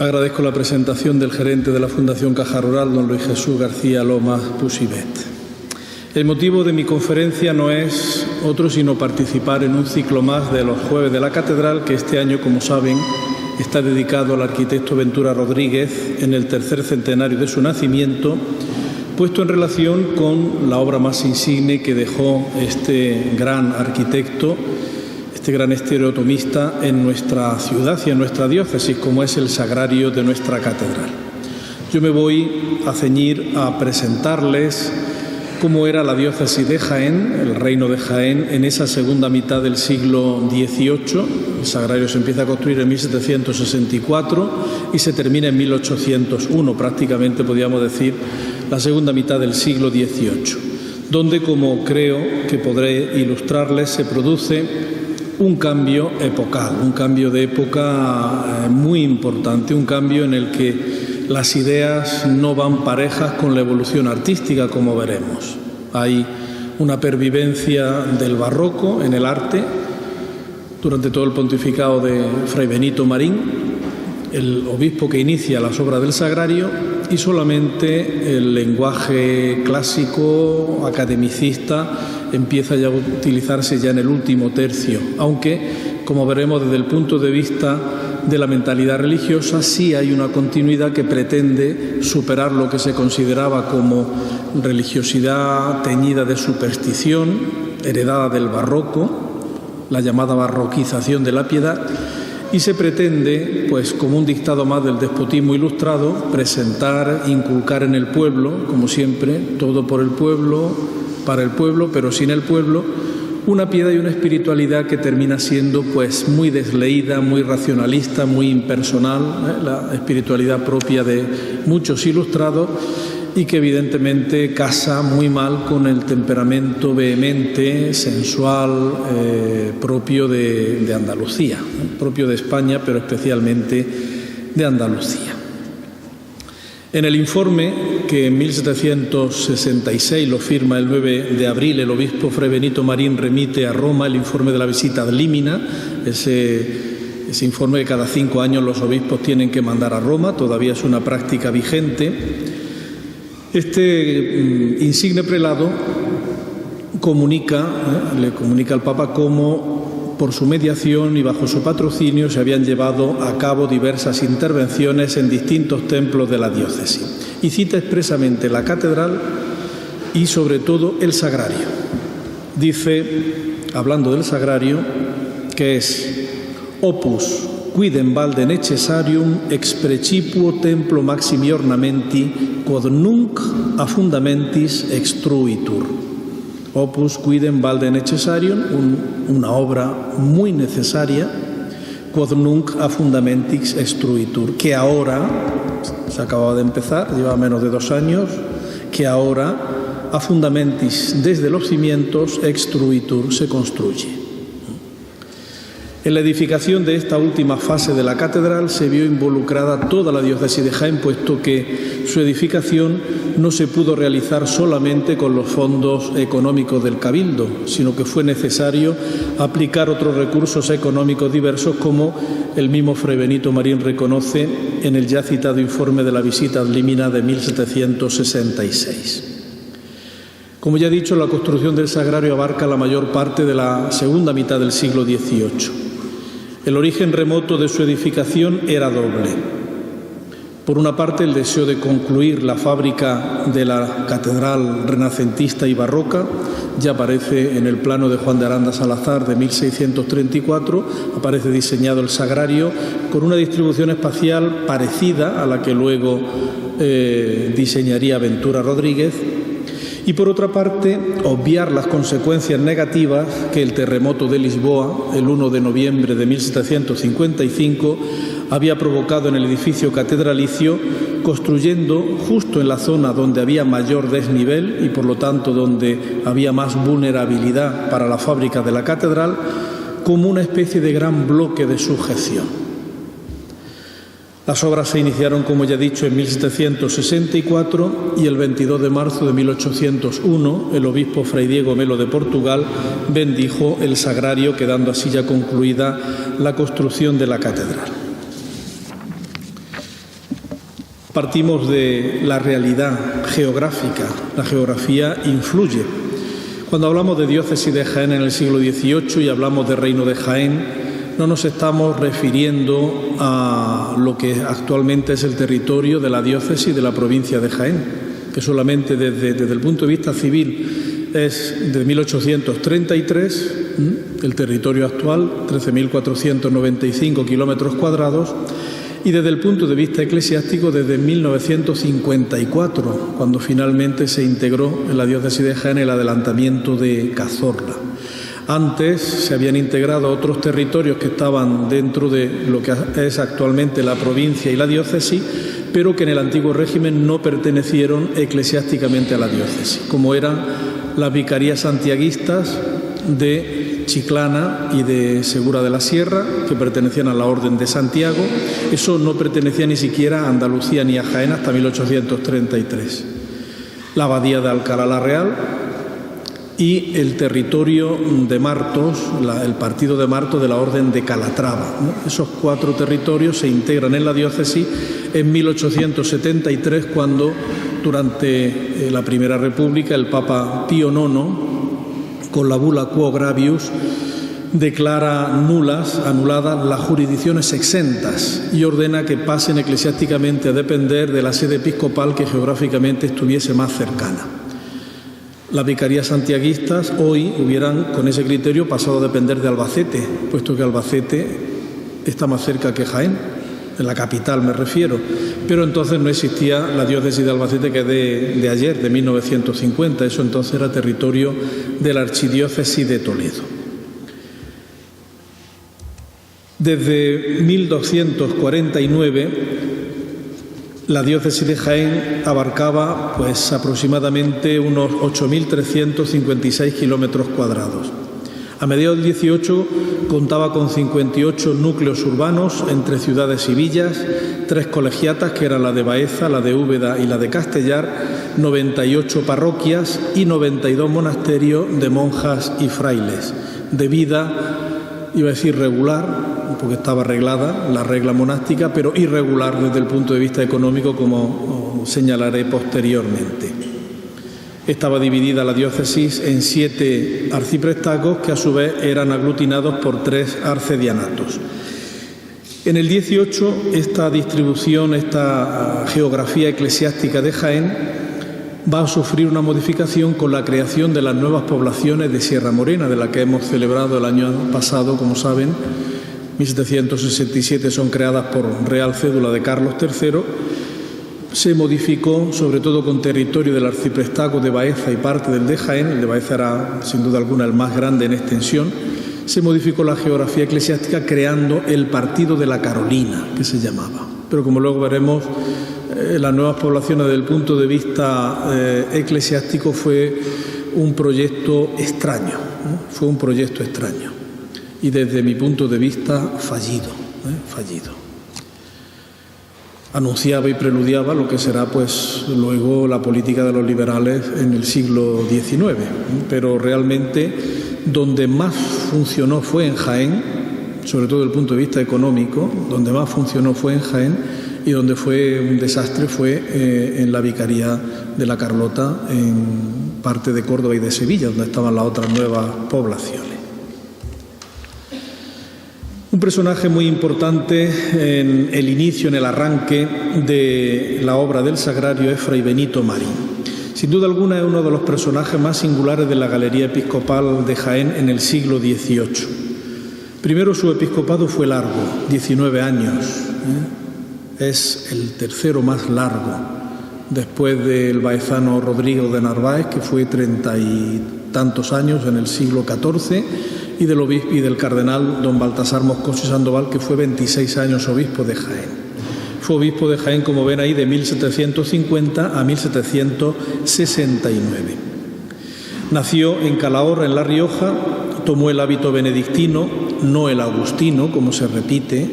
Agradezco la presentación del gerente de la Fundación Caja Rural, don Luis Jesús García Lomas Pusibet. El motivo de mi conferencia no es otro sino participar en un ciclo más de los Jueves de la Catedral, que este año, como saben, está dedicado al arquitecto Ventura Rodríguez en el tercer centenario de su nacimiento, puesto en relación con la obra más insigne que dejó este gran arquitecto, este gran estereotomista en nuestra ciudad y en nuestra diócesis, como es el sagrario de nuestra catedral. Yo me voy a ceñir a presentarles cómo era la diócesis de Jaén, el reino de Jaén, en esa segunda mitad del siglo XVIII. El sagrario se empieza a construir en 1764 y se termina en 1801, prácticamente podríamos decir la segunda mitad del siglo XVIII, donde, como creo que podré ilustrarles, se produce un cambio epocal, un cambio de época muy importante, un cambio en el que las ideas no van parejas con la evolución artística, como veremos. Hay una pervivencia del barroco en el arte durante todo el pontificado de Fray Benito Marín, el obispo que inicia las obras del sagrario, y solamente el lenguaje clásico, academicista, empieza ya a utilizarse ya en el último tercio, aunque, como veremos desde el punto de vista de la mentalidad religiosa, sí hay una continuidad que pretende superar lo que se consideraba como religiosidad teñida de superstición, heredada del barroco, la llamada barroquización de la piedad, y se pretende, pues como un dictado más del despotismo ilustrado, presentar, inculcar en el pueblo, como siempre, todo por el pueblo, para el pueblo, pero sin el pueblo, una piedad y una espiritualidad que termina siendo pues muy desleída, muy racionalista, muy impersonal, la espiritualidad propia de muchos ilustrados, y que evidentemente casa muy mal con el temperamento vehemente, sensual, propio de Andalucía, propio de España, pero especialmente de Andalucía. En el informe que en 1766 lo firma el 9 de abril el obispo Fray Benito Marín remite a Roma, el informe de la visita ad limina, ese informe que cada 5 años los obispos tienen que mandar a Roma, todavía es una práctica vigente. Este insigne prelado le comunica al Papa cómo, por su mediación y bajo su patrocinio, se habían llevado a cabo diversas intervenciones en distintos templos de la diócesis. Y cita expresamente la catedral y, sobre todo, el sagrario. Dice, hablando del sagrario, que es opus quidem valde necessarium ex precipuo templo maximi ornamenti quod nunc a fundamentis extruitur. Opus quidem valde necessarium, una obra muy necesaria, quod nunc a fundamentis extruitur, que ahora, se acababa de empezar, lleva menos de 2 años, que ahora a fundamentis, desde los cimientos, extruitur, se construye. En la edificación de esta última fase de la catedral se vio involucrada toda la diócesis de Jaén, puesto que su edificación no se pudo realizar solamente con los fondos económicos del Cabildo, sino que fue necesario aplicar otros recursos económicos diversos, como el mismo Fray Benito Marín reconoce en el ya citado informe de la visita ad limina de 1766. Como ya he dicho, la construcción del sagrario abarca la mayor parte de la segunda mitad del siglo XVIII. El origen remoto de su edificación era doble. Por una parte, el deseo de concluir la fábrica de la catedral renacentista y barroca. Ya aparece en el plano de Juan de Aranda Salazar de 1634, aparece diseñado el sagrario con una distribución espacial parecida a la que luego diseñaría Ventura Rodríguez. Y por otra parte, obviar las consecuencias negativas que el terremoto de Lisboa, el 1 de noviembre de 1755, había provocado en el edificio catedralicio, construyendo justo en la zona donde había mayor desnivel y, por lo tanto, donde había más vulnerabilidad para la fábrica de la catedral, como una especie de gran bloque de sujeción. Las obras se iniciaron, como ya he dicho, en 1764 y el 22 de marzo de 1801 el obispo Fray Diego Melo de Portugal bendijo el sagrario, quedando así ya concluida la construcción de la catedral. Partimos de la realidad geográfica. La geografía influye. Cuando hablamos de diócesis de Jaén en el siglo XVIII y hablamos de Reino de Jaén, no nos estamos refiriendo a lo que actualmente es el territorio de la diócesis de la provincia de Jaén, que solamente desde el punto de vista civil es de 1833, el territorio actual, 13.495 kilómetros cuadrados, y desde el punto de vista eclesiástico desde 1954, cuando finalmente se integró en la diócesis de Jaén el adelantamiento de Cazorla. Antes se habían integrado otros territorios que estaban dentro de lo que es actualmente la provincia y la diócesis, pero que en el antiguo régimen no pertenecieron eclesiásticamente a la diócesis, como eran las vicarías santiaguistas de Chiclana y de Segura de la Sierra, que pertenecían a la Orden de Santiago. Eso no pertenecía ni siquiera a Andalucía ni a Jaén hasta 1833. La abadía de Alcalá la Real y el territorio de Martos, el partido de Martos de la Orden de Calatrava, ¿no? Esos 4 territorios se integran en la diócesis en 1873, cuando durante la Primera República el Papa Pío IX, con la bula Quo Gravius, declara anuladas las jurisdicciones exentas y ordena que pasen eclesiásticamente a depender de la sede episcopal que geográficamente estuviese más cercana. Las vicarías santiaguistas hoy hubieran, con ese criterio, pasado a depender de Albacete, puesto que Albacete está más cerca que Jaén, en la capital me refiero, pero entonces no existía la diócesis de Albacete, que es de ayer, de 1950, eso entonces era territorio de la archidiócesis de Toledo. Desde 1249 la diócesis de Jaén abarcaba aproximadamente unos 8.356 kilómetros cuadrados. A mediados del 18 contaba con 58 núcleos urbanos entre ciudades y villas, 3 colegiatas, que eran la de Baeza, la de Úbeda y la de Castellar, 98 parroquias y 92 monasterios de monjas y frailes, de vida, iba a decir regular, porque estaba arreglada la regla monástica, pero irregular desde el punto de vista económico, como señalaré posteriormente. Estaba dividida la diócesis en 7 arciprestazgos, que a su vez eran aglutinados por 3 arcedianatos. En el 18, esta distribución, esta geografía eclesiástica de Jaén va a sufrir una modificación con la creación de las nuevas poblaciones de Sierra Morena, de la que hemos celebrado el año pasado, como saben. 1767 son creadas por Real Cédula de Carlos III. Se modificó, sobre todo con territorio del arciprestazgo de Baeza y parte del de Jaén. El de Baeza era, sin duda alguna, el más grande en extensión. Se modificó la geografía eclesiástica creando el partido de la Carolina, que se llamaba. Pero como luego veremos, las nuevas poblaciones desde el punto de vista eclesiástico fue un proyecto extraño, ¿no? Fue un proyecto extraño y desde mi punto de vista fallido. Anunciaba y preludiaba lo que será luego la política de los liberales en el siglo XIX, pero realmente donde más funcionó fue en Jaén, sobre todo desde el punto de vista económico, donde más funcionó fue en Jaén, y donde fue un desastre fue en la Vicaría de la Carlota, en parte de Córdoba y de Sevilla, donde estaban las otras nuevas poblaciones. Un personaje muy importante en el inicio, en el arranque de la obra del Sagrario es Fray Benito Marín. Sin duda alguna es uno de los personajes más singulares de la Galería Episcopal de Jaén en el siglo XVIII. Primero, su episcopado fue largo, 19 años. Es el tercero más largo, después del baezano Rodrigo de Narváez, que fue 30 y tantos años en el siglo XIV, y del obispo y del cardenal don Baltasar Moscoso y Sandoval, que fue 26 años obispo de Jaén. Fue obispo de Jaén, como ven ahí, de 1750 a 1769. Nació en Calahorra, en La Rioja, tomó el hábito benedictino, no el agustino, como se repite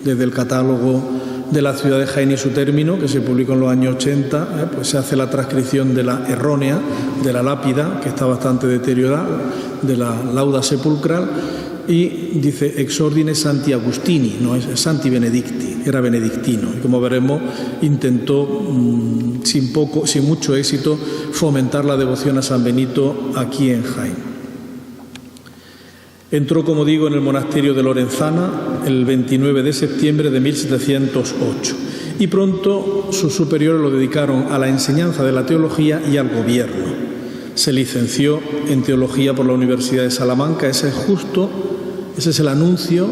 desde el catálogo de la ciudad de Jaén y su término, que se publicó en los años 80, se hace la transcripción de la errónea, de la lápida, que está bastante deteriorada, de la lauda sepulcral, y dice ex ordine Santi Agustini, no es Santi Benedicti, era benedictino. Y como veremos, intentó sin mucho éxito fomentar la devoción a San Benito aquí en Jaén. Entró, como digo, en el monasterio de Lorenzana el 29 de septiembre de 1708 y pronto sus superiores lo dedicaron a la enseñanza de la teología y al gobierno. Se licenció en teología por la Universidad de Salamanca. Ese es el anuncio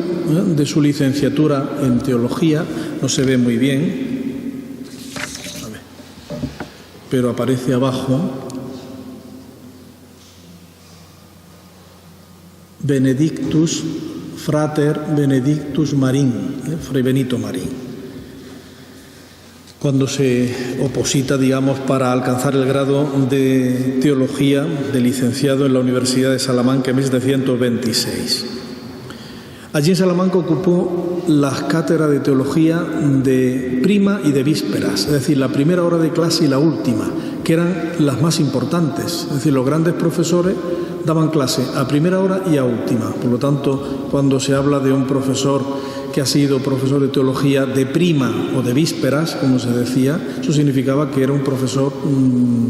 de su licenciatura en teología. No se ve muy bien, pero aparece abajo. Benedictus Frater Benedictus Marín, Fray Benito Marín. Cuando se oposita, digamos, para alcanzar el grado de teología de licenciado en la Universidad de Salamanca en 1726. Allí en Salamanca ocupó las cátedras de teología de prima y de vísperas, es decir, la primera hora de clase y la última, que eran las más importantes. Es decir, los grandes profesores daban clase a primera hora y a última. Por lo tanto, cuando se habla de un profesor que ha sido profesor de teología de prima o de vísperas, como se decía, eso significaba que era un profesor,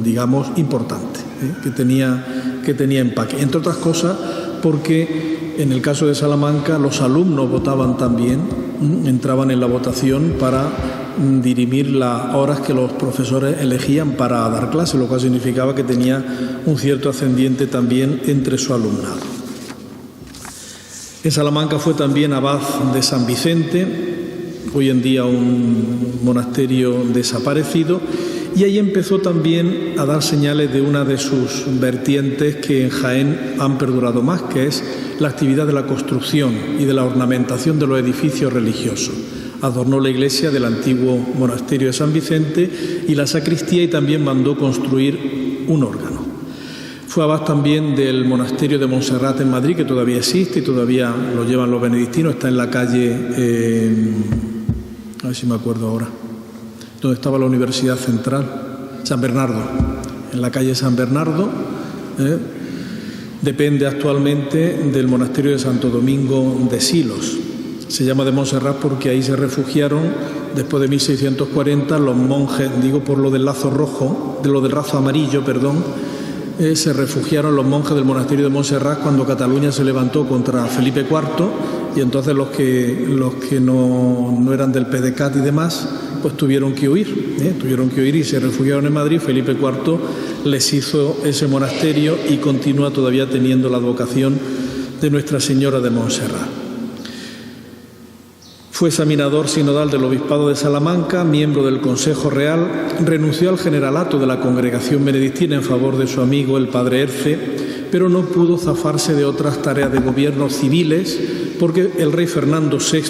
digamos, importante, que tenía empaque. Entre otras cosas, porque en el caso de Salamanca los alumnos votaban también, entraban en la votación para dirimir las horas que los profesores elegían para dar clase, lo cual significaba que tenía un cierto ascendiente también entre su alumnado. En Salamanca fue también abad de San Vicente, hoy en día un monasterio desaparecido, y ahí empezó también a dar señales de una de sus vertientes que en Jaén han perdurado más, que es la actividad de la construcción y de la ornamentación de los edificios religiosos. Adornó la iglesia del antiguo monasterio de San Vicente y la sacristía, y también mandó construir un órgano. Fue abad también del monasterio de Montserrat en Madrid, que todavía existe y todavía lo llevan los benedictinos. Está en la calle, a ver si me acuerdo ahora, donde estaba la Universidad Central, San Bernardo, en la calle San Bernardo. Depende actualmente del monasterio de Santo Domingo de Silos. Se llama de Montserrat porque ahí se refugiaron, después de 1640, los monjes, digo por lo del lazo rojo, de lo del lazo amarillo, perdón, se refugiaron los monjes del monasterio de Montserrat cuando Cataluña se levantó contra Felipe IV, y entonces los que no eran del PDCAT y demás, pues tuvieron que huir y se refugiaron en Madrid. Felipe IV les hizo ese monasterio y continúa todavía teniendo la advocación de Nuestra Señora de Montserrat. Fue examinador sinodal del Obispado de Salamanca, miembro del Consejo Real, renunció al generalato de la Congregación Benedictina en favor de su amigo el padre Herce, pero no pudo zafarse de otras tareas de gobierno civiles porque el rey Fernando VI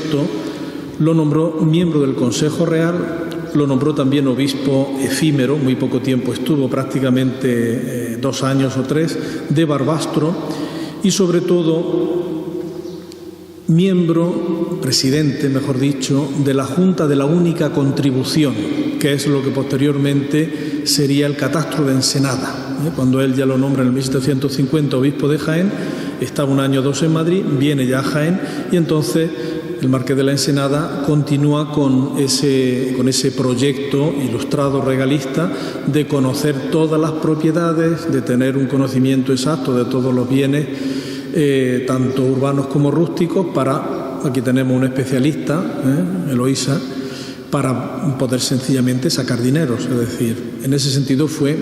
lo nombró miembro del Consejo Real, lo nombró también obispo efímero, muy poco tiempo estuvo, prácticamente 2 años o 3, de Barbastro, y sobre todo presidente, mejor dicho, de la Junta de la Única Contribución, que es lo que posteriormente sería el catastro de Ensenada. Cuando él ya lo nombra en el 1750 obispo de Jaén, estaba 1 año o 2 en Madrid, viene ya a Jaén, y entonces el marqués de la Ensenada continúa con ese proyecto ilustrado regalista de conocer todas las propiedades, de tener un conocimiento exacto de todos los bienes, tanto urbanos como rústicos, aquí tenemos un especialista, Eloísa, para poder sencillamente sacar dineros. Es decir, en ese sentido fue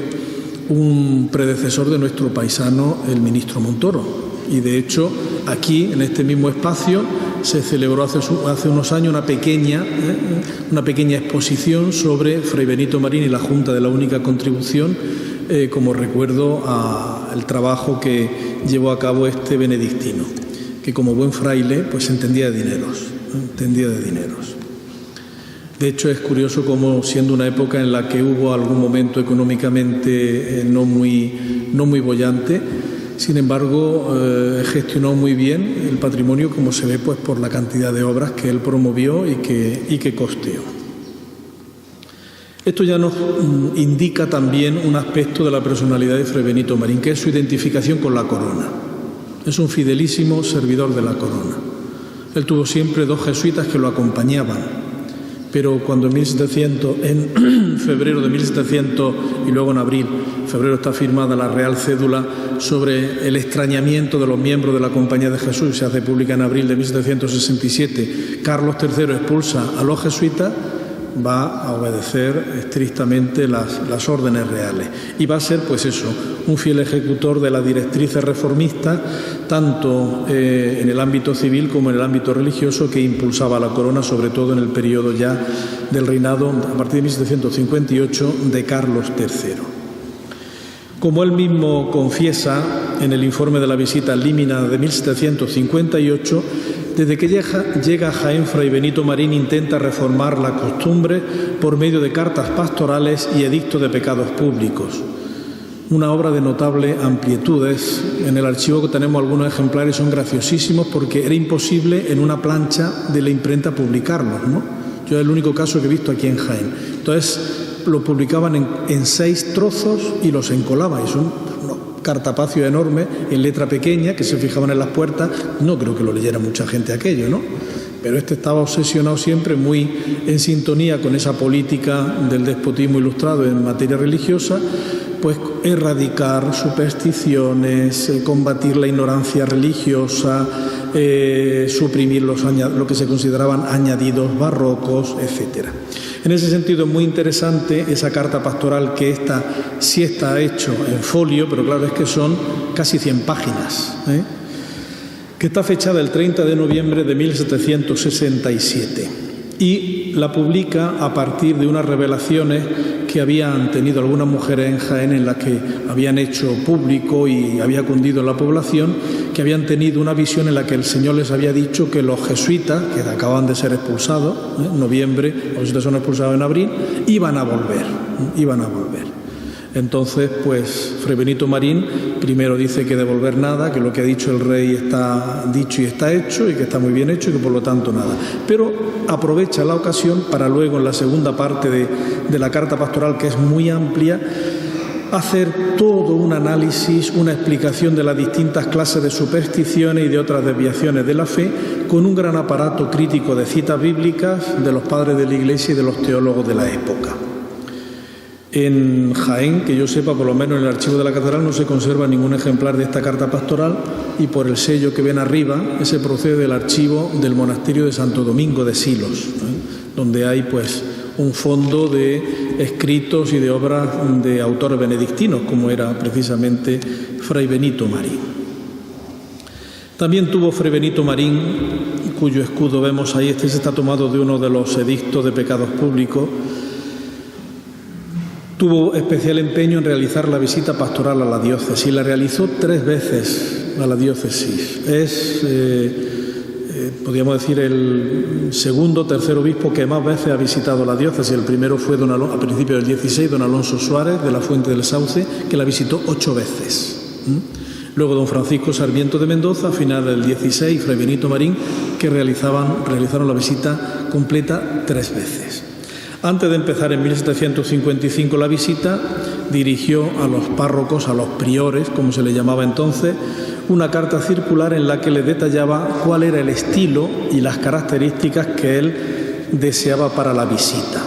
un predecesor de nuestro paisano, el ministro Montoro. Y de hecho, aquí, en este mismo espacio, se celebró hace unos años una pequeña exposición sobre Fray Benito Marín y la Junta de la Única Contribución, como recuerdo al trabajo que llevó a cabo este benedictino, que como buen fraile pues entendía de dineros. De hecho, es curioso cómo, siendo una época en la que hubo algún momento económicamente no muy boyante, sin embargo, gestionó muy bien el patrimonio, como se ve pues por la cantidad de obras que él promovió y que costeó. Esto ya nos indica también un aspecto de la personalidad de Fray Benito Marín, que es su identificación con la corona. es un fidelísimo servidor de la corona. Él tuvo siempre 2 jesuitas que lo acompañaban, pero cuando en febrero de 1700 y luego en abril, febrero está firmada la Real Cédula sobre el extrañamiento de los miembros de la Compañía de Jesús, se hace pública en abril de 1767, Carlos III expulsa a los jesuitas, va a obedecer estrictamente las órdenes reales y va a ser, pues eso, un fiel ejecutor de las directrices reformistas, tanto en el ámbito civil como en el ámbito religioso, que impulsaba la corona, sobre todo en el periodo ya del reinado, a partir de 1758, de Carlos III. Como él mismo confiesa en el informe de la visita límina de 1758, desde que llega a Jaén, Fray Benito Marín intenta reformar la costumbre por medio de cartas pastorales y edicto de pecados públicos. Una obra de notable amplitud. En el archivo que tenemos algunos ejemplares, son graciosísimos porque era imposible en una plancha de la imprenta publicarlos, ¿no? Yo es el único caso que he visto aquí en Jaén. Entonces lo publicaban en 6 trozos y los encolaban. Es un cartapacio enorme en letra pequeña que se fijaban en las puertas. No creo que lo leyera mucha gente aquello, ¿no? Pero estaba obsesionado siempre, muy en sintonía con esa política del despotismo ilustrado en materia religiosa, pues erradicar supersticiones, combatir la ignorancia religiosa, suprimir lo que se consideraban añadidos barrocos, etcétera. En ese sentido es muy interesante esa carta pastoral, que esta sí está hecho en folio, pero claro, es que son casi 100 páginas, que está fechada el 30 de noviembre de 1767 y la publica a partir de unas revelaciones que habían tenido algunas mujeres en Jaén, en las que habían hecho público y había cundido en la población, que habían tenido una visión en la que el Señor les había dicho que los jesuitas, que acaban de ser expulsados en noviembre, los jesuitas son expulsados en abril, iban a volver. Entonces, pues, Fray Benito Marín primero dice que devolver nada, que lo que ha dicho el rey está dicho y está hecho, y que está muy bien hecho, y que por lo tanto nada. Pero aprovecha la ocasión para luego, en la segunda parte de la carta pastoral, que es muy amplia, hacer todo un análisis, una explicación de las distintas clases de supersticiones y de otras desviaciones de la fe, con un gran aparato crítico de citas bíblicas de los padres de la Iglesia y de los teólogos de la época. En Jaén, que yo sepa, por lo menos en el archivo de la catedral no se conserva ningún ejemplar de esta carta pastoral, y por el sello que ven arriba, ese procede del archivo del monasterio de Santo Domingo de Silos, donde hay pues un fondo de escritos y de obras de autores benedictinos, como era precisamente Fray Benito Marín. También tuvo Fray Benito Marín, cuyo escudo vemos ahí, este está tomado de uno de los edictos de pecados públicos. Tuvo especial empeño en realizar la visita pastoral a la diócesis. La realizó 3 veces a la diócesis. Es, podríamos decir, el segundo o tercer obispo que más veces ha visitado la diócesis. El primero fue a principios del 16, don Alonso Suárez, de la Fuente del Sauce, que la visitó 8 veces. Luego don Francisco Sarmiento de Mendoza, a finales del 16, Fray Benito Marín, que realizaron la visita completa 3 veces. Antes de empezar en 1755 la visita, dirigió a los párrocos, a los priores, como se le llamaba entonces, una carta circular en la que le detallaba cuál era el estilo y las características que él deseaba para la visita.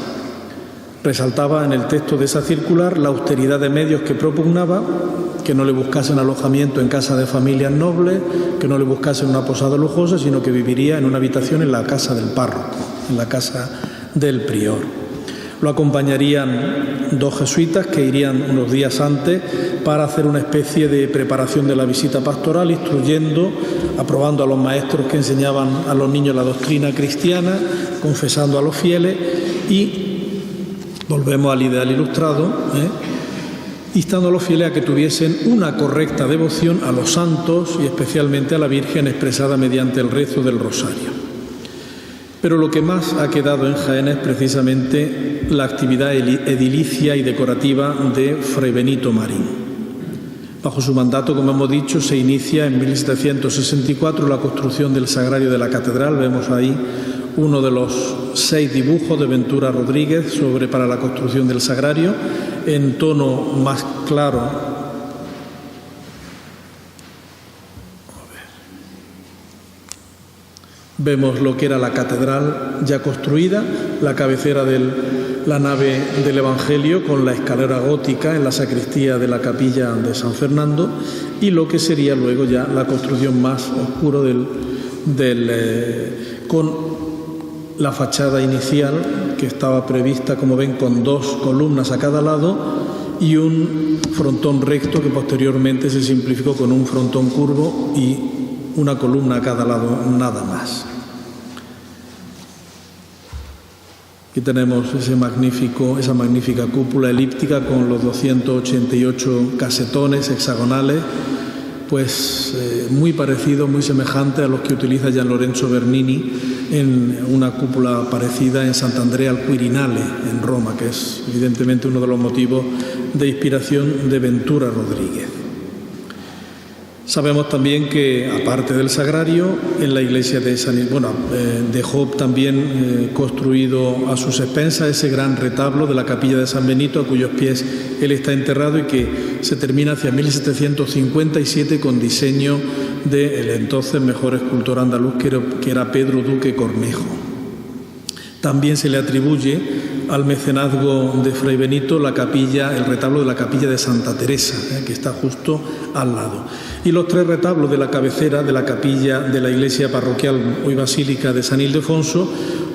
Resaltaba en el texto de esa circular la austeridad de medios que propugnaba, que no le buscasen alojamiento en casa de familias nobles, que no le buscasen una posada lujosa, sino que viviría en una habitación en la casa del párroco, en la casa del prior. Lo acompañarían 2 jesuitas que irían unos días antes para hacer una especie de preparación de la visita pastoral, instruyendo, aprobando a los maestros que enseñaban a los niños la doctrina cristiana, confesando a los fieles, y volvemos al ideal ilustrado, instando a los fieles a que tuviesen una correcta devoción a los santos y especialmente a la Virgen, expresada mediante el rezo del rosario. Pero lo que más ha quedado en Jaén es precisamente la actividad edilicia y decorativa de Fray Benito Marín. Bajo su mandato, como hemos dicho, se inicia en 1764 la construcción del sagrario de la catedral. Vemos ahí uno de los 6 dibujos de Ventura Rodríguez para la construcción del sagrario, en tono más claro. Vemos lo que era la catedral ya construida, la cabecera de la nave del Evangelio con la escalera gótica en la sacristía de la capilla de San Fernando y lo que sería luego ya la construcción más oscura con la fachada inicial que estaba prevista, como ven, con 2 columnas a cada lado y un frontón recto que posteriormente se simplificó con un frontón curvo y una columna a cada lado, nada más. Aquí tenemos esa magnífica cúpula elíptica con los 288 casetones hexagonales, pues muy parecido, muy semejante a los que utiliza Gian Lorenzo Bernini en una cúpula parecida en Sant'Andrea al Quirinale, en Roma, que es evidentemente uno de los motivos de inspiración de Ventura Rodríguez. Sabemos también que, aparte del sagrario, en la iglesia de dejó también construido a sus expensas ese gran retablo de la capilla de San Benito, a cuyos pies él está enterrado y que se termina hacia 1757 con diseño del entonces mejor escultor andaluz, que era Pedro Duque Cornejo. También se le atribuye al mecenazgo de Fray Benito el retablo de la capilla de Santa Teresa, que está justo al lado. Y los 3 retablos de la cabecera de la capilla de la iglesia parroquial, hoy basílica de San Ildefonso,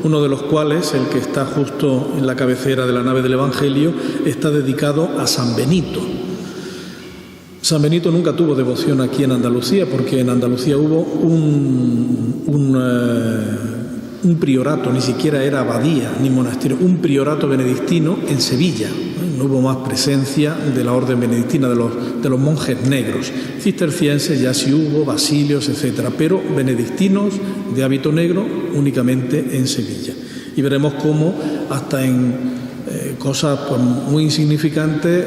uno de los cuales, el que está justo en la cabecera de la nave del Evangelio, está dedicado a San Benito. San Benito nunca tuvo devoción aquí en Andalucía, porque en Andalucía hubo un priorato, ni siquiera era abadía ni monasterio, un priorato benedictino en Sevilla. No hubo más presencia de la orden benedictina, de los monjes negros. Cistercienses ya sí hubo, basilios, etcétera, pero benedictinos de hábito negro únicamente en Sevilla. Y veremos cómo hasta en cosas pues, muy insignificantes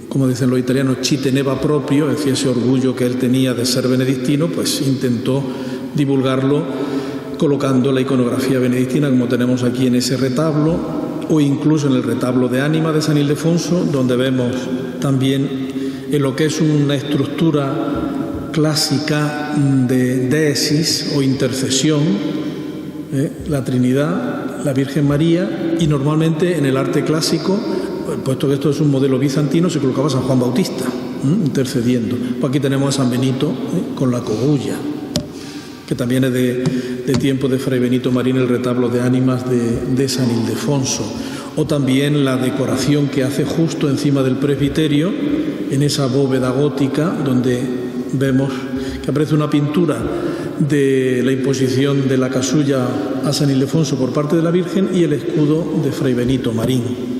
como dicen los italianos, ci teneva proprio, es decir, ese orgullo que él tenía de ser benedictino, pues intentó divulgarlo colocando la iconografía benedictina, como tenemos aquí en ese retablo, o incluso en el retablo de Ánima de San Ildefonso, donde vemos también en lo que es una estructura clásica de deesis o intercesión, la Trinidad, la Virgen María, y normalmente en el arte clásico, puesto que esto es un modelo bizantino, se colocaba San Juan Bautista intercediendo. Pues aquí tenemos a San Benito con la cogulla, que también es de tiempo de Fray Benito Marín, el retablo de ánimas de San Ildefonso, o también la decoración que hace justo encima del presbiterio, en esa bóveda gótica, donde vemos que aparece una pintura de la imposición de la casulla a San Ildefonso por parte de la Virgen y el escudo de Fray Benito Marín.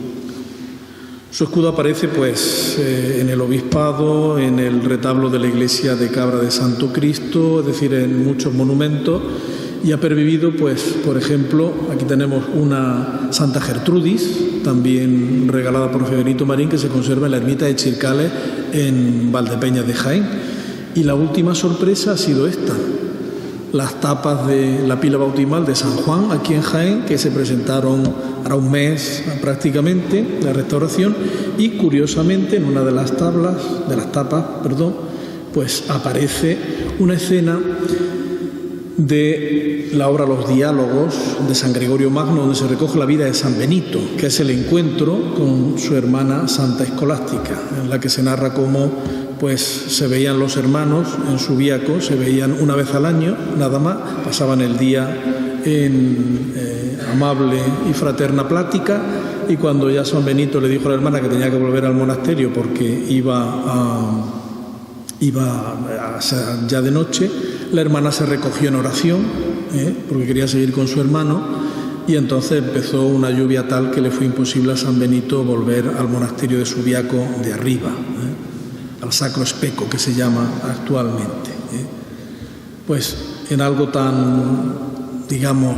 Su escudo aparece pues en el obispado, en el retablo de la iglesia de Cabra de Santo Cristo, es decir, en muchos monumentos, y ha pervivido, pues, por ejemplo, aquí tenemos una Santa Gertrudis, también regalada por Fray Benito Marín, que se conserva en la ermita de Chircales en Valdepeñas de Jaén. Y la última sorpresa ha sido esta: las tapas de la pila bautismal de San Juan, aquí en Jaén, que se presentaron hará un mes prácticamente, la restauración, y curiosamente en una de las tapas, pues aparece una escena de la obra Los Diálogos de San Gregorio Magno, donde se recoge la vida de San Benito, que es el encuentro con su hermana Santa Escolástica, en la que se narra cómo pues se veían los hermanos en Subiaco, se veían una vez al año, nada más, pasaban el día en amable y fraterna plática, y cuando ya San Benito le dijo a la hermana que tenía que volver al monasterio porque iba a ser ya de noche, la hermana se recogió en oración, porque quería seguir con su hermano, y entonces empezó una lluvia tal que le fue imposible a San Benito volver al monasterio de Subiaco de arriba, al Sacro Especo, que se llama actualmente. Pues en algo tan, digamos,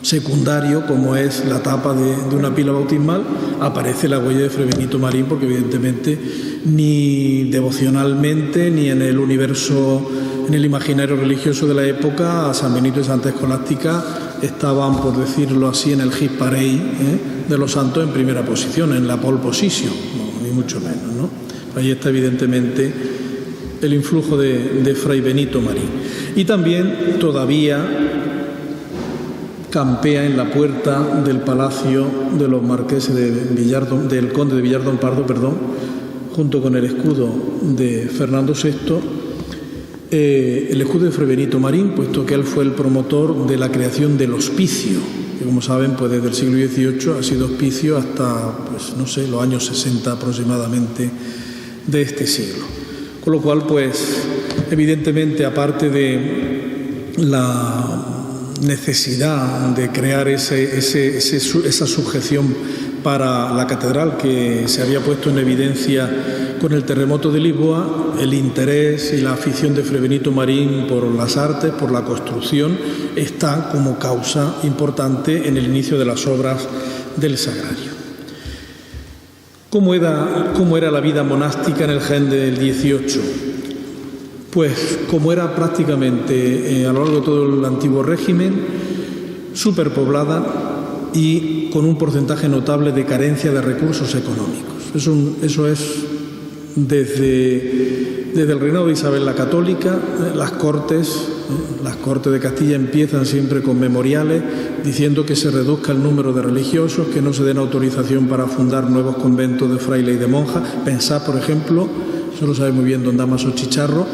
secundario como es la tapa de una pila bautismal, aparece la huella de Fray Benito Marín, porque evidentemente ni devocionalmente ni en el universo, en el imaginario religioso de la época, San Benito y Santa Escolástica estaban, por decirlo así, en el hit parade de los santos en primera posición, en la pole position, ni mucho menos, ¿no? Ahí está evidentemente el influjo de Fray Benito Marín. Y también todavía campea en la puerta del palacio de los marqueses de Villardón, del conde de Villardón Pardo, junto con el escudo de Fernando VI, el escudo de Fray Benito Marín, puesto que él fue el promotor de la creación del hospicio, que como saben, pues desde el siglo XVIII ha sido hospicio hasta, pues no sé, los años 60 aproximadamente de este siglo. Con lo cual, pues, evidentemente, aparte de la necesidad de crear esa sujeción para la catedral que se había puesto en evidencia con el terremoto de Lisboa, el interés y la afición de Fray Benito Marín por las artes, por la construcción, está como causa importante en el inicio de las obras del Sagrario. ¿Cómo era la vida monástica en el Jaén del 18? Pues como era prácticamente a lo largo de todo el antiguo régimen, superpoblada y con un porcentaje notable de carencia de recursos económicos. Eso es desde el reinado de Isabel la Católica. Las cortes de Castilla empiezan siempre con memoriales diciendo que se reduzca el número de religiosos, que no se den autorización para fundar nuevos conventos de frailes y de monjas. Pensad, por ejemplo, eso lo sabe muy bien don Dámaso Chicharro,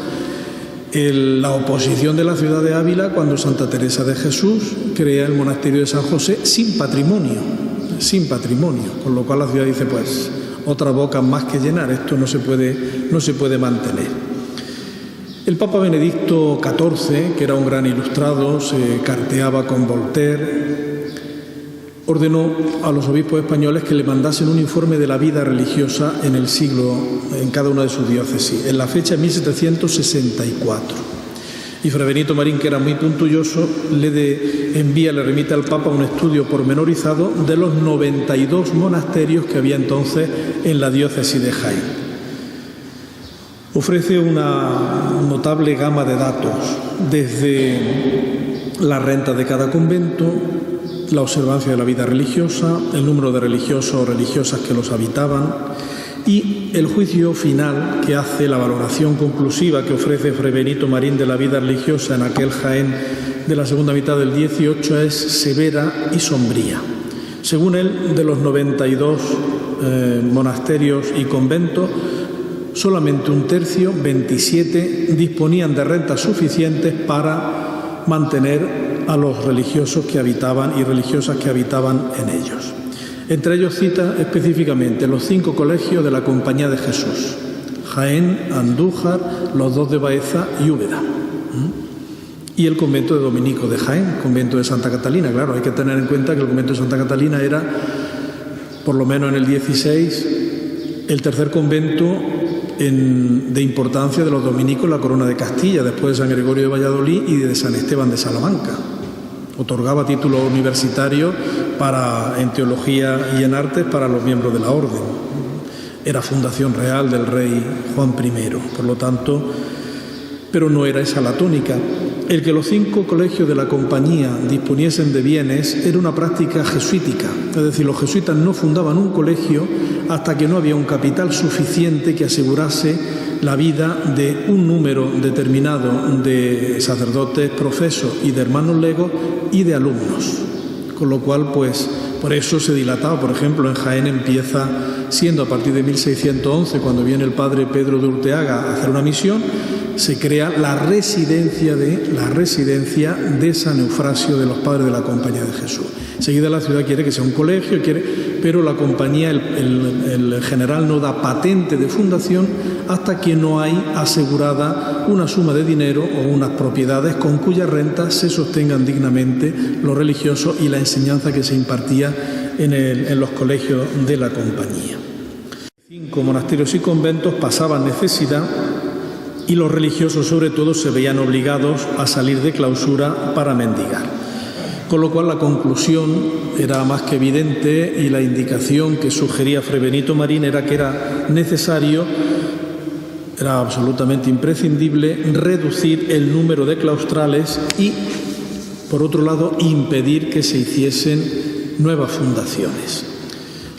la oposición de la ciudad de Ávila cuando Santa Teresa de Jesús crea el monasterio de San José sin patrimonio, con lo cual la ciudad dice, pues, otra boca más que llenar, esto no se puede mantener. El Papa Benedicto XIV, que era un gran ilustrado, se carteaba con Voltaire, ordenó a los obispos españoles que le mandasen un informe de la vida religiosa en cada una de sus diócesis, en la fecha de 1764. Y Fray Benito Marín, que era muy puntilloso, le remite al Papa un estudio pormenorizado de los 92 monasterios que había entonces en la diócesis de Jaén. Ofrece una notable gama de datos, desde la renta de cada convento, la observancia de la vida religiosa, el número de religiosos o religiosas que los habitaban y el juicio final que hace, la valoración conclusiva que ofrece Fray Benito Marín de la vida religiosa en aquel Jaén de la segunda mitad del 18 es severa y sombría. Según él, de los 92 monasterios y conventos, solamente un tercio, 27, disponían de rentas suficientes para mantener a los religiosos que habitaban y religiosas que habitaban en ellos. Entre ellos cita específicamente los 5 colegios de la Compañía de Jesús: Jaén, Andújar, los 2 de Baeza y Úbeda. Y el convento de dominicos de Jaén, convento de Santa Catalina. Claro, hay que tener en cuenta que el convento de Santa Catalina era, por lo menos en el 16, el tercer convento de importancia de los dominicos en la Corona de Castilla, después de San Gregorio de Valladolid y de San Esteban de Salamanca. Otorgaba títulos universitarios en teología y en artes para los miembros de la orden. Era fundación real del rey Juan I, por lo tanto, pero no era esa la tónica. El que los 5 colegios de la compañía disponiesen de bienes era una práctica jesuítica, es decir, los jesuitas no fundaban un colegio hasta que no había un capital suficiente que asegurase la vida de un número determinado de sacerdotes, profesos y de hermanos legos y de alumnos. Con lo cual, pues, por eso se dilataba. Por ejemplo, en Jaén empieza siendo a partir de 1611, cuando viene el padre Pedro de Urteaga a hacer una misión, se crea la residencia de San Eufrasio de los Padres de la Compañía de Jesús. Enseguida la ciudad quiere que sea un colegio, pero la compañía, el general no da patente de fundación hasta que no hay asegurada una suma de dinero o unas propiedades con cuyas rentas se sostengan dignamente los religiosos y la enseñanza que se impartía en los colegios de la compañía. 5 monasterios y conventos pasaban necesidad y los religiosos, sobre todo, se veían obligados a salir de clausura para mendigar. Con lo cual la conclusión era más que evidente y la indicación que sugería Fray Benito Marín era que era necesario, era absolutamente imprescindible, reducir el número de claustrales y, por otro lado, impedir que se hiciesen nuevas fundaciones.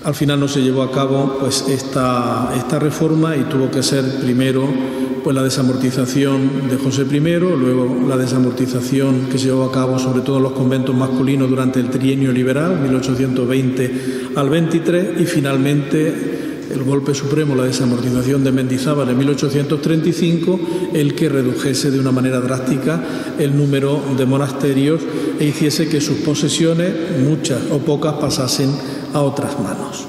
Al final no se llevó a cabo pues esta reforma y tuvo que ser primero pues la desamortización de José I, luego la desamortización que se llevó a cabo sobre todo en los conventos masculinos durante el trienio liberal, 1820 al 23, y finalmente el golpe supremo, la desamortización de Mendizábal en 1835, el que redujese de una manera drástica el número de monasterios e hiciese que sus posesiones, muchas o pocas, pasasen a otras manos.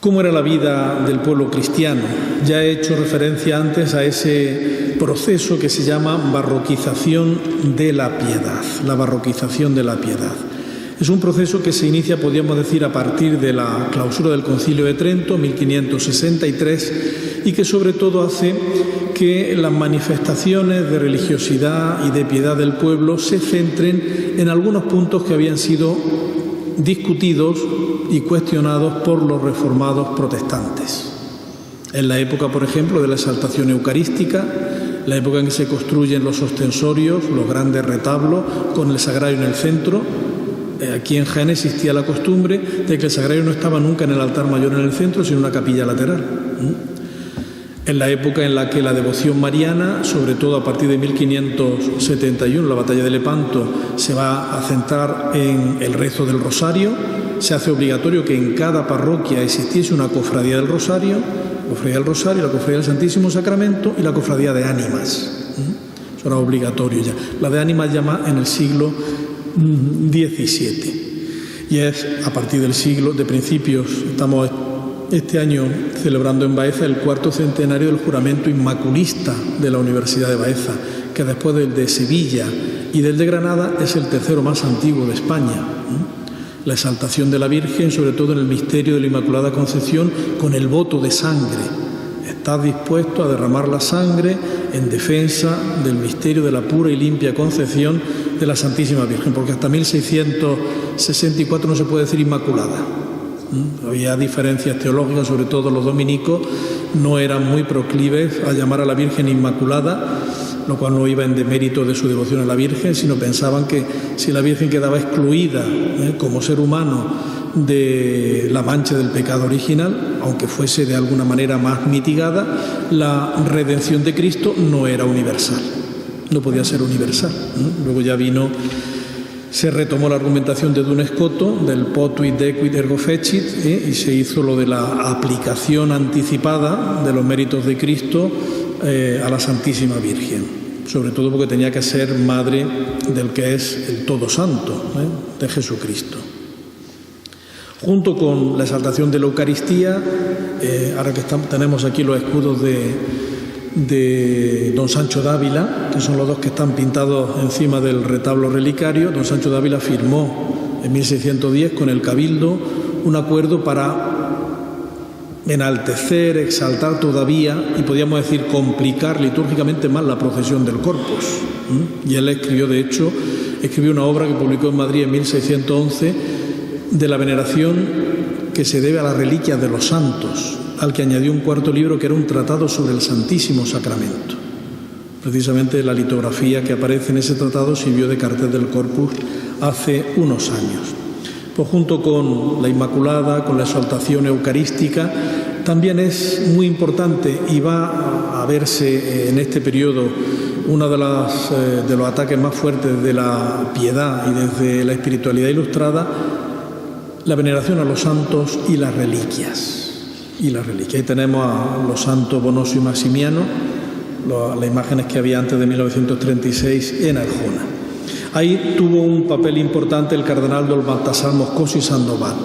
¿Cómo era la vida del pueblo cristiano? Ya he hecho referencia antes a ese proceso que se llama barroquización de la piedad, la barroquización de la piedad. Es un proceso que se inicia, podríamos decir, a partir de la clausura del Concilio de Trento, 1563, y que sobre todo hace que las manifestaciones de religiosidad y de piedad del pueblo se centren en algunos puntos que habían sido discutidos y cuestionados por los reformados protestantes. En la época, por ejemplo, de la exaltación eucarística, la época en que se construyen los ostensorios, los grandes retablos, con el sagrario en el centro. Aquí en Jaén existía la costumbre de que el sagrario no estaba nunca en el altar mayor en el centro, sino en una capilla lateral. En la época en la que la devoción mariana, sobre todo a partir de 1571, la batalla de Lepanto, se va a centrar en el rezo del rosario, se hace obligatorio que en cada parroquia existiese una cofradía del rosario, la cofradía del Santísimo Sacramento y la cofradía de ánimas. Eso era obligatorio ya. La de ánimas ya más en el siglo XVII. Y es a partir del siglo de principios, estamos este año celebrando en Baeza el 4º centenario del juramento inmaculista de la Universidad de Baeza, que después del de Sevilla y del de Granada es el tercero más antiguo de España. La exaltación de la Virgen, sobre todo en el misterio de la Inmaculada Concepción, con el voto de sangre. Estás dispuesto a derramar la sangre en defensa del misterio de la pura y limpia concepción de la Santísima Virgen, porque hasta 1664 no se puede decir Inmaculada. Había diferencias teológicas, sobre todo los dominicos no eran muy proclives a llamar a la Virgen Inmaculada, lo cual no iba en demérito de su devoción a la Virgen, sino pensaban que si la Virgen quedaba excluida como ser humano de la mancha del pecado original, aunque fuese de alguna manera más mitigada, la redención de Cristo no era universal, no podía ser universal. Luego ya se retomó la argumentación de Duns Scoto, del potuit dequit ergo fecit, y se hizo lo de la aplicación anticipada de los méritos de Cristo a la Santísima Virgen, sobre todo porque tenía que ser madre del que es el Todo Santo, de Jesucristo. Junto con la exaltación de la Eucaristía, ahora que tenemos aquí los escudos de don Sancho Dávila, que son los dos que están pintados encima del retablo relicario. Don Sancho Dávila firmó en 1610 con el Cabildo un acuerdo para enaltecer, exaltar todavía, y podríamos decir complicar litúrgicamente más la procesión del Corpus. Y él escribió una obra que publicó en Madrid en 1611 de la veneración que se debe a las reliquias de los santos, al que añadió un cuarto libro que era un tratado sobre el Santísimo Sacramento. Precisamente la litografía que aparece en ese tratado sirvió de cartel del Corpus hace unos años. Pues junto con la Inmaculada, con la exaltación eucarística, también es muy importante y va a verse en este periodo uno de los ataques más fuertes de la piedad y desde la espiritualidad ilustrada, la veneración a los santos y las reliquias. Ahí tenemos a los santos Bonosio y Maximiano, las imágenes que había antes de 1936 en Arjona. Ahí tuvo un papel importante el cardenal don Baltasar Moscoso y Sandoval,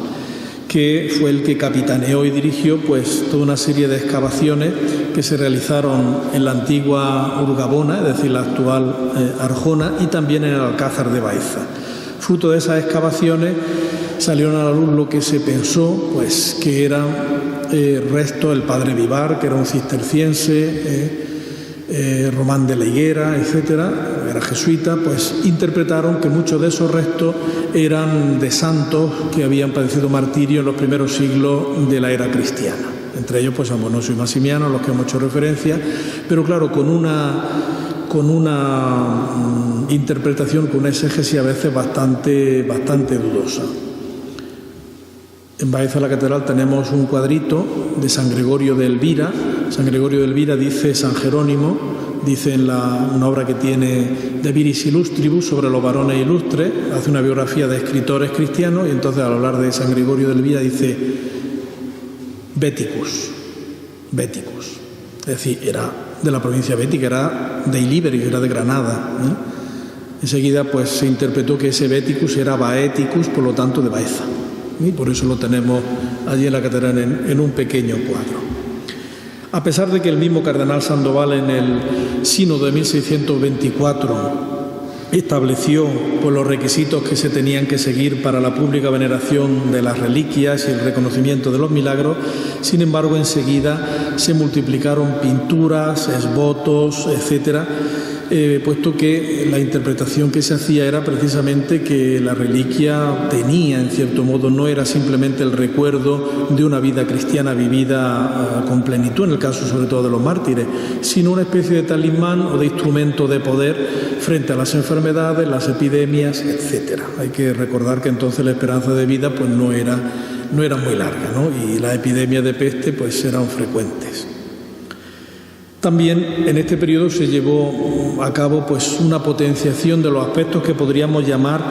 que fue el que capitaneó y dirigió pues toda una serie de excavaciones que se realizaron en la antigua Urgabona, es decir, la actual Arjona, y también en el Alcázar de Baeza. Fruto de esas excavaciones salieron a la luz lo que se pensó pues que eran restos del padre Vivar, que era un cisterciense, Román de la Higuera, etcétera, era jesuita. Pues interpretaron que muchos de esos restos eran de santos que habían padecido martirio en los primeros siglos de la era cristiana, entre ellos pues San Bonosio y Maximiano, a los que hemos hecho referencia, pero claro, con una interpretación, con una exégesis a veces bastante dudosa. En Baeza, la catedral, tenemos un cuadrito de San Gregorio de Elvira. San Gregorio de Elvira dice San Jerónimo, dice en una obra que tiene De Viris Illustribus sobre los varones ilustres, hace una biografía de escritores cristianos y entonces al hablar de San Gregorio de Elvira dice Beticus, Beticus. Es decir, era de la provincia bética, era de Ilíberis, era de Granada. Enseguida pues se interpretó que ese Beticus era Baeticus, por lo tanto de Baeza. Y por eso lo tenemos allí en la catedral en un pequeño cuadro. A pesar de que el mismo cardenal Sandoval en el sínodo de 1624 estableció pues, los requisitos que se tenían que seguir para la pública veneración de las reliquias y el reconocimiento de los milagros, sin embargo enseguida se multiplicaron pinturas, esbotos, etcétera, puesto que la interpretación que se hacía era precisamente que la reliquia tenía, en cierto modo, no era simplemente el recuerdo de una vida cristiana vivida con plenitud, en el caso sobre todo de los mártires, sino una especie de talismán o de instrumento de poder frente a las enfermedades, las epidemias, etcétera. Hay que recordar que entonces la esperanza de vida pues no era muy larga, ¿no? Y las epidemias de peste pues eran frecuentes. También en este periodo se llevó a cabo pues, una potenciación de los aspectos que podríamos llamar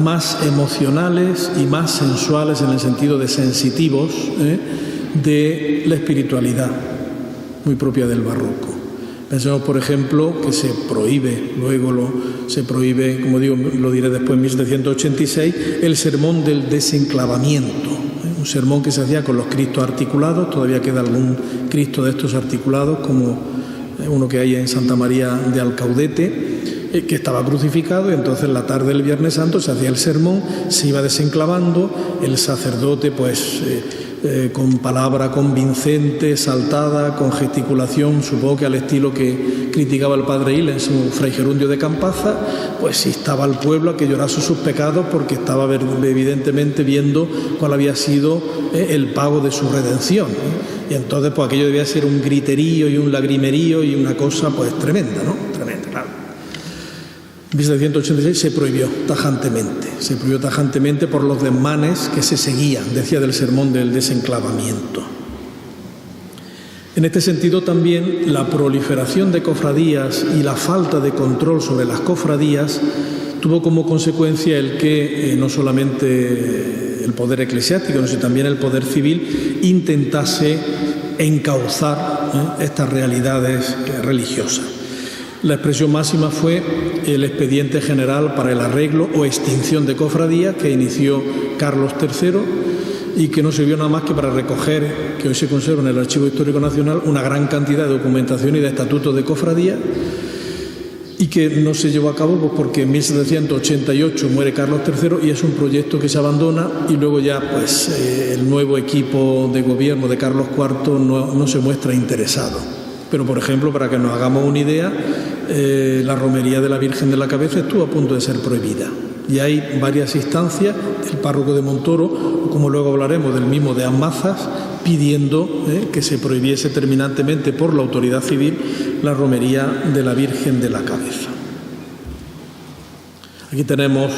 más emocionales y más sensuales en el sentido de sensitivos de la espiritualidad, muy propia del barroco. Pensemos, por ejemplo, que se prohíbe, se prohíbe, como digo, lo diré después en 1786, el sermón del desenclavamiento. Un sermón que se hacía con los Cristos articulados, todavía queda algún Cristo de estos articulados, como uno que hay en Santa María de Alcaudete, que estaba crucificado, y entonces la tarde del Viernes Santo se hacía el sermón, se iba desenclavando, el sacerdote pues con palabra convincente, saltada, con gesticulación, supongo que al estilo que criticaba el padre Hil en su Fray Gerundio de Campaza, pues instaba al pueblo a que llorase sus pecados porque estaba evidentemente viendo cuál había sido el pago de su redención. Y entonces pues aquello debía ser un griterío y un lagrimerío y una cosa pues tremenda, ¿no? Tremenda, claro. En 1786 se prohibió tajantemente por los desmanes que se seguían, decía del sermón del desenclavamiento. En este sentido también la proliferación de cofradías y la falta de control sobre las cofradías tuvo como consecuencia el que no solamente el poder eclesiástico, sino también el poder civil intentase encauzar estas realidades religiosas. La expresión máxima fue el expediente general para el arreglo o extinción de cofradías que inició Carlos III y que no sirvió nada más que para recoger, que hoy se conserva en el Archivo Histórico Nacional, una gran cantidad de documentación y de estatutos de cofradía, y que no se llevó a cabo pues porque en 1788 muere Carlos III y es un proyecto que se abandona, y luego ya pues el nuevo equipo de gobierno de Carlos IV no se muestra interesado. Pero, por ejemplo, para que nos hagamos una idea, la romería de la Virgen de la Cabeza estuvo a punto de ser prohibida. Y hay varias instancias del párroco de Montoro, como luego hablaremos del mismo de Amazas, pidiendo que se prohibiese terminantemente por la autoridad civil la romería de la Virgen de la Cabeza. Aquí tenemos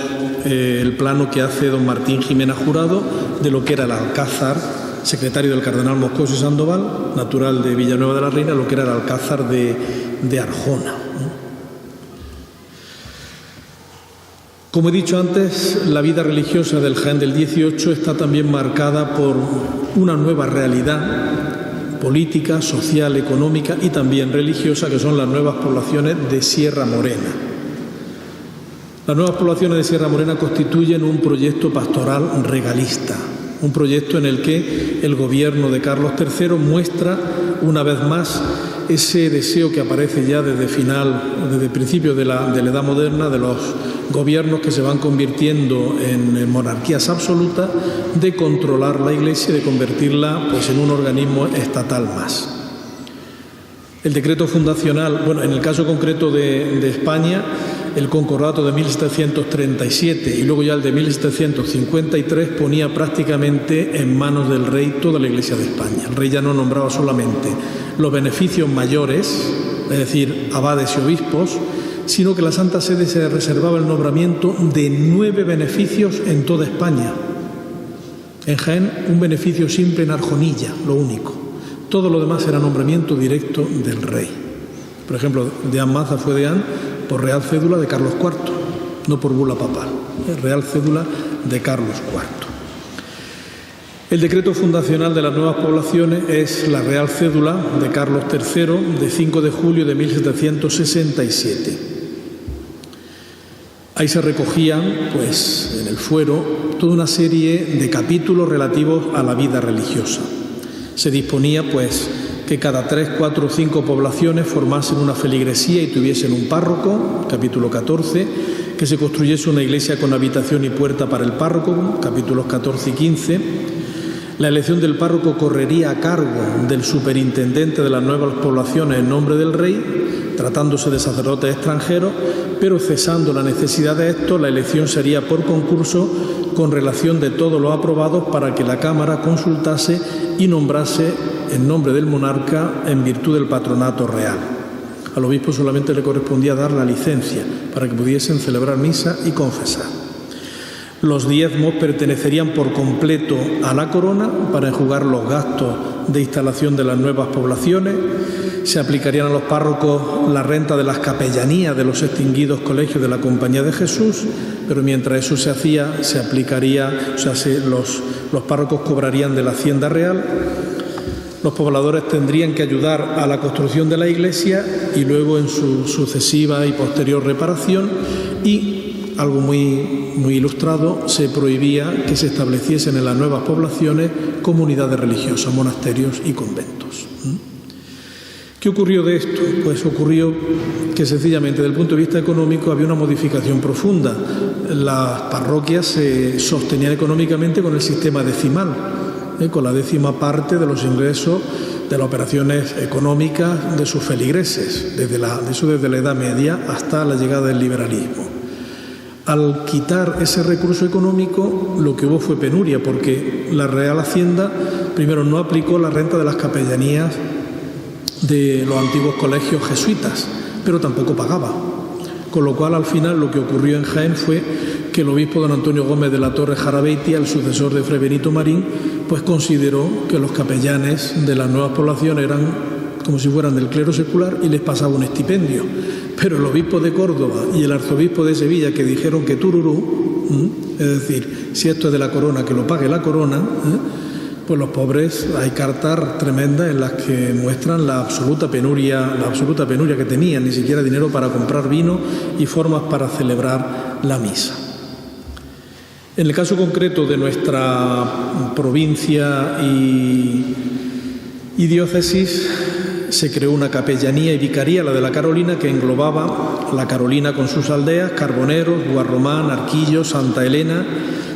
el plano que hace don Martín Jimena Jurado de lo que era el Alcázar, secretario del cardenal Moscoso y Sandoval, natural de Villanueva de la Reina, lo que era el Alcázar de Arjona. Como he dicho antes, la vida religiosa del Jaén del 18 está también marcada por una nueva realidad política, social, económica y también religiosa, que son las nuevas poblaciones de Sierra Morena. Las nuevas poblaciones de Sierra Morena constituyen un proyecto pastoral regalista, un proyecto en el que el gobierno de Carlos III muestra una vez más ese deseo que aparece ya desde principios de la Edad Moderna, de los gobiernos que se van convirtiendo en monarquías absolutas, de controlar la Iglesia y de convertirla pues, en un organismo estatal más. El decreto fundacional, en el caso concreto de España, el concordato de 1737 y luego ya el de 1753 ponía prácticamente en manos del rey toda la Iglesia de España. El rey ya no nombraba solamente los beneficios mayores, es decir, abades y obispos, sino que la Santa Sede se reservaba el nombramiento de 9 beneficios en toda España. En Jaén, un beneficio simple en Arjonilla, lo único. Todo lo demás era nombramiento directo del rey. Por ejemplo, Deán Maza fue deán por real cédula de Carlos IV, no por bula papal, real cédula de Carlos IV. El decreto fundacional de las nuevas poblaciones es la real cédula de Carlos III de 5 de julio de 1767. Ahí se recogían, pues, en el fuero, toda una serie de capítulos relativos a la vida religiosa. Se disponía, pues, que cada 3, 4 o 5 poblaciones formasen una feligresía y tuviesen un párroco, capítulo 14, que se construyese una iglesia con habitación y puerta para el párroco, capítulos 14 y 15. La elección del párroco correría a cargo del superintendente de las nuevas poblaciones en nombre del rey, tratándose de sacerdotes extranjeros, pero cesando la necesidad de esto, la elección sería por concurso con relación de todos los aprobados para que la Cámara consultase y nombrase en nombre del monarca en virtud del patronato real. Al obispo solamente le correspondía dar la licencia para que pudiesen celebrar misa y confesar. Los diezmos pertenecerían por completo a la corona para enjugar los gastos de instalación de las nuevas poblaciones. Se aplicarían a los párrocos la renta de las capellanías de los extinguidos colegios de la Compañía de Jesús, pero mientras eso se hacía, se aplicaría, los párrocos cobrarían de la hacienda real. Los pobladores tendrían que ayudar a la construcción de la iglesia y luego en su sucesiva y posterior reparación, y algo muy ilustrado, se prohibía que se estableciesen en las nuevas poblaciones comunidades religiosas, monasterios y conventos. ¿Qué ocurrió de esto? Pues ocurrió que sencillamente desde el punto de vista económico había una modificación profunda. Las parroquias se sostenían económicamente con el sistema decimal, con la 10ª parte de los ingresos de las operaciones económicas de sus feligreses, desde la Edad Media hasta la llegada del liberalismo. Al quitar ese recurso económico, lo que hubo fue penuria, porque la Real Hacienda, primero, no aplicó la renta de las capellanías de los antiguos colegios jesuitas, pero tampoco pagaba. Con lo cual, al final, lo que ocurrió en Jaén fue que el obispo don Antonio Gómez de la Torre Jarabeitia, el sucesor de Fray Benito Marín, pues consideró que los capellanes de las nuevas poblaciones eran como si fueran del clero secular y les pasaba un estipendio. Pero el obispo de Córdoba y el arzobispo de Sevilla, que dijeron que tururú, es decir, si esto es de la corona, que lo pague la corona, pues los pobres, hay cartas tremendas en las que muestran la absoluta penuria que tenían, ni siquiera dinero para comprar vino y formas para celebrar la misa. En el caso concreto de nuestra provincia y diócesis, se creó una capellanía y vicaría, la de la Carolina, que englobaba la Carolina con sus aldeas, Carboneros, Guarromán, Arquillo, Santa Elena,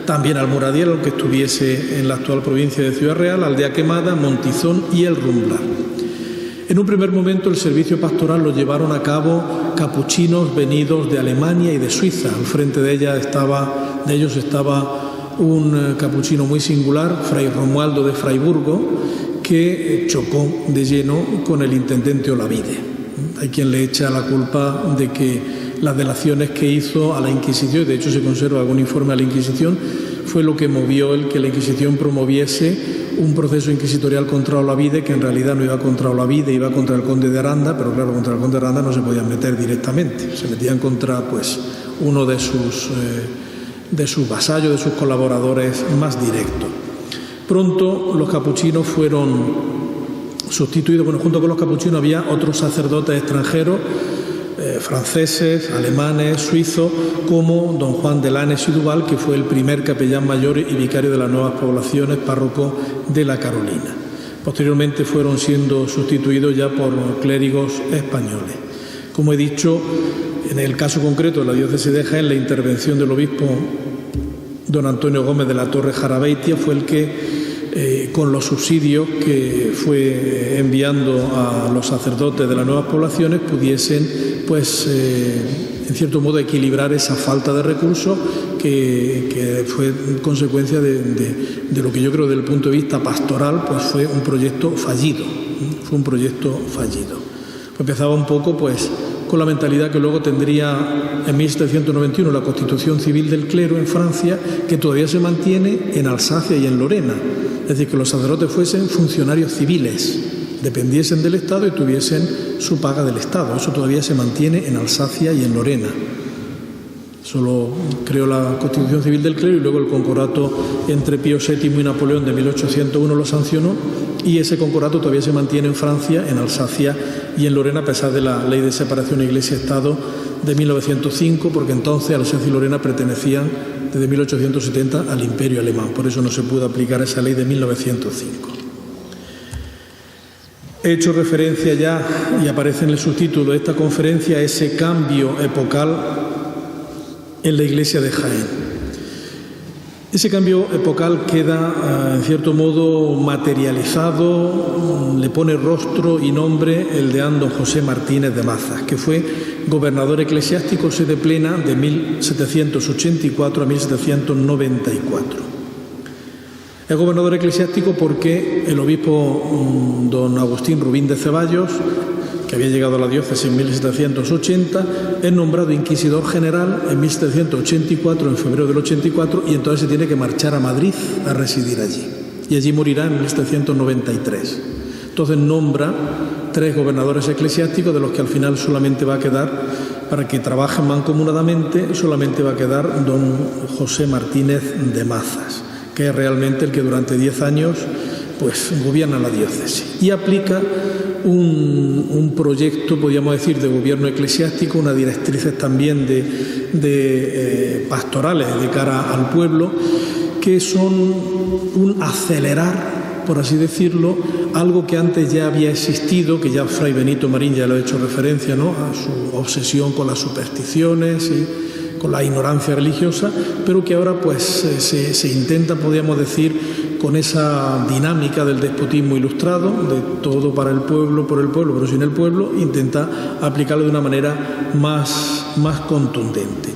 también Almuradiel, aunque estuviese en la actual provincia de Ciudad Real, Aldea Quemada, Montizón y El Rumblar. En un primer momento el servicio pastoral lo llevaron a cabo capuchinos venidos de Alemania y de Suiza. Al frente de ellos estaba un capuchino muy singular, Fray Romualdo de Fraiburgo, que chocó de lleno con el intendente Olavide. Hay quien le echa la culpa de que las delaciones que hizo a la Inquisición, y de hecho se conserva algún informe a la Inquisición, fue lo que movió el que la Inquisición promoviese un proceso inquisitorial contra Olavide, que en realidad no iba contra Olavide, iba contra el conde de Aranda, pero claro, contra el conde de Aranda no se podían meter directamente, se metían contra uno de sus vasallos, de sus colaboradores más directos. Pronto los capuchinos fueron sustituidos, junto con los capuchinos había otros sacerdotes extranjeros, franceses, alemanes, suizos, como don Juan de Lanes y Duval, que fue el primer capellán mayor y vicario de las nuevas poblaciones, párroco de la Carolina. Posteriormente fueron siendo sustituidos ya por clérigos españoles. Como he dicho, en el caso concreto de la diócesis de Jaén, la intervención del obispo don Antonio Gómez de la Torre Jarabeitia fue el que, con los subsidios que fue enviando a los sacerdotes de las nuevas poblaciones, pudiesen, en cierto modo, equilibrar esa falta de recursos que fue consecuencia de lo que yo creo, desde el punto de vista pastoral, pues fue un proyecto fallido. Empezaba un poco, con con la mentalidad que luego tendría en 1791 la Constitución Civil del Clero en Francia, que todavía se mantiene en Alsacia y en Lorena. Es decir, que los sacerdotes fuesen funcionarios civiles, dependiesen del Estado y tuviesen su paga del Estado. Eso todavía se mantiene en Alsacia y en Lorena. Solo creó la Constitución Civil del Clero y luego el concordato entre Pío VII y Napoleón de 1801 lo sancionó, y ese concordato todavía se mantiene en Francia, en Alsacia y en Lorena, a pesar de la Ley de Separación Iglesia-Estado de 1905, porque entonces Alsacia y Lorena pertenecían desde 1870 al Imperio Alemán. Por eso no se pudo aplicar esa ley de 1905. He hecho referencia ya, y aparece en el subtítulo de esta conferencia, a ese cambio epocal en la Iglesia de Jaén. Ese cambio epocal queda, en cierto modo, materializado, le pone rostro y nombre el deán don José Martínez de Mazas, que fue gobernador eclesiástico sede plena de 1784 a 1794. Es gobernador eclesiástico porque el obispo don Agustín Rubín de Ceballos, que había llegado a la diócesis en 1780, es nombrado inquisidor general en 1784, en febrero del 84, y entonces se tiene que marchar a Madrid a residir allí. Y allí morirá en 1793. Entonces nombra 3 gobernadores eclesiásticos, de los que al final solamente va a quedar, para que trabajen mancomunadamente, solamente va a quedar don José Martínez de Mazas, que es realmente el que durante 10 años pues gobierna la diócesis y aplica un proyecto, podríamos decir, de gobierno eclesiástico, unas directrices también de pastorales de cara al pueblo, que son un acelerar, por así decirlo, algo que antes ya había existido, que ya Fray Benito Marín ya lo ha hecho referencia, ¿no?, a su obsesión con las supersticiones y con la ignorancia religiosa, pero que ahora pues se intenta, podríamos decir, con esa dinámica del despotismo ilustrado, de todo para el pueblo, por el pueblo, pero sin el pueblo, intenta aplicarlo de una manera más contundente.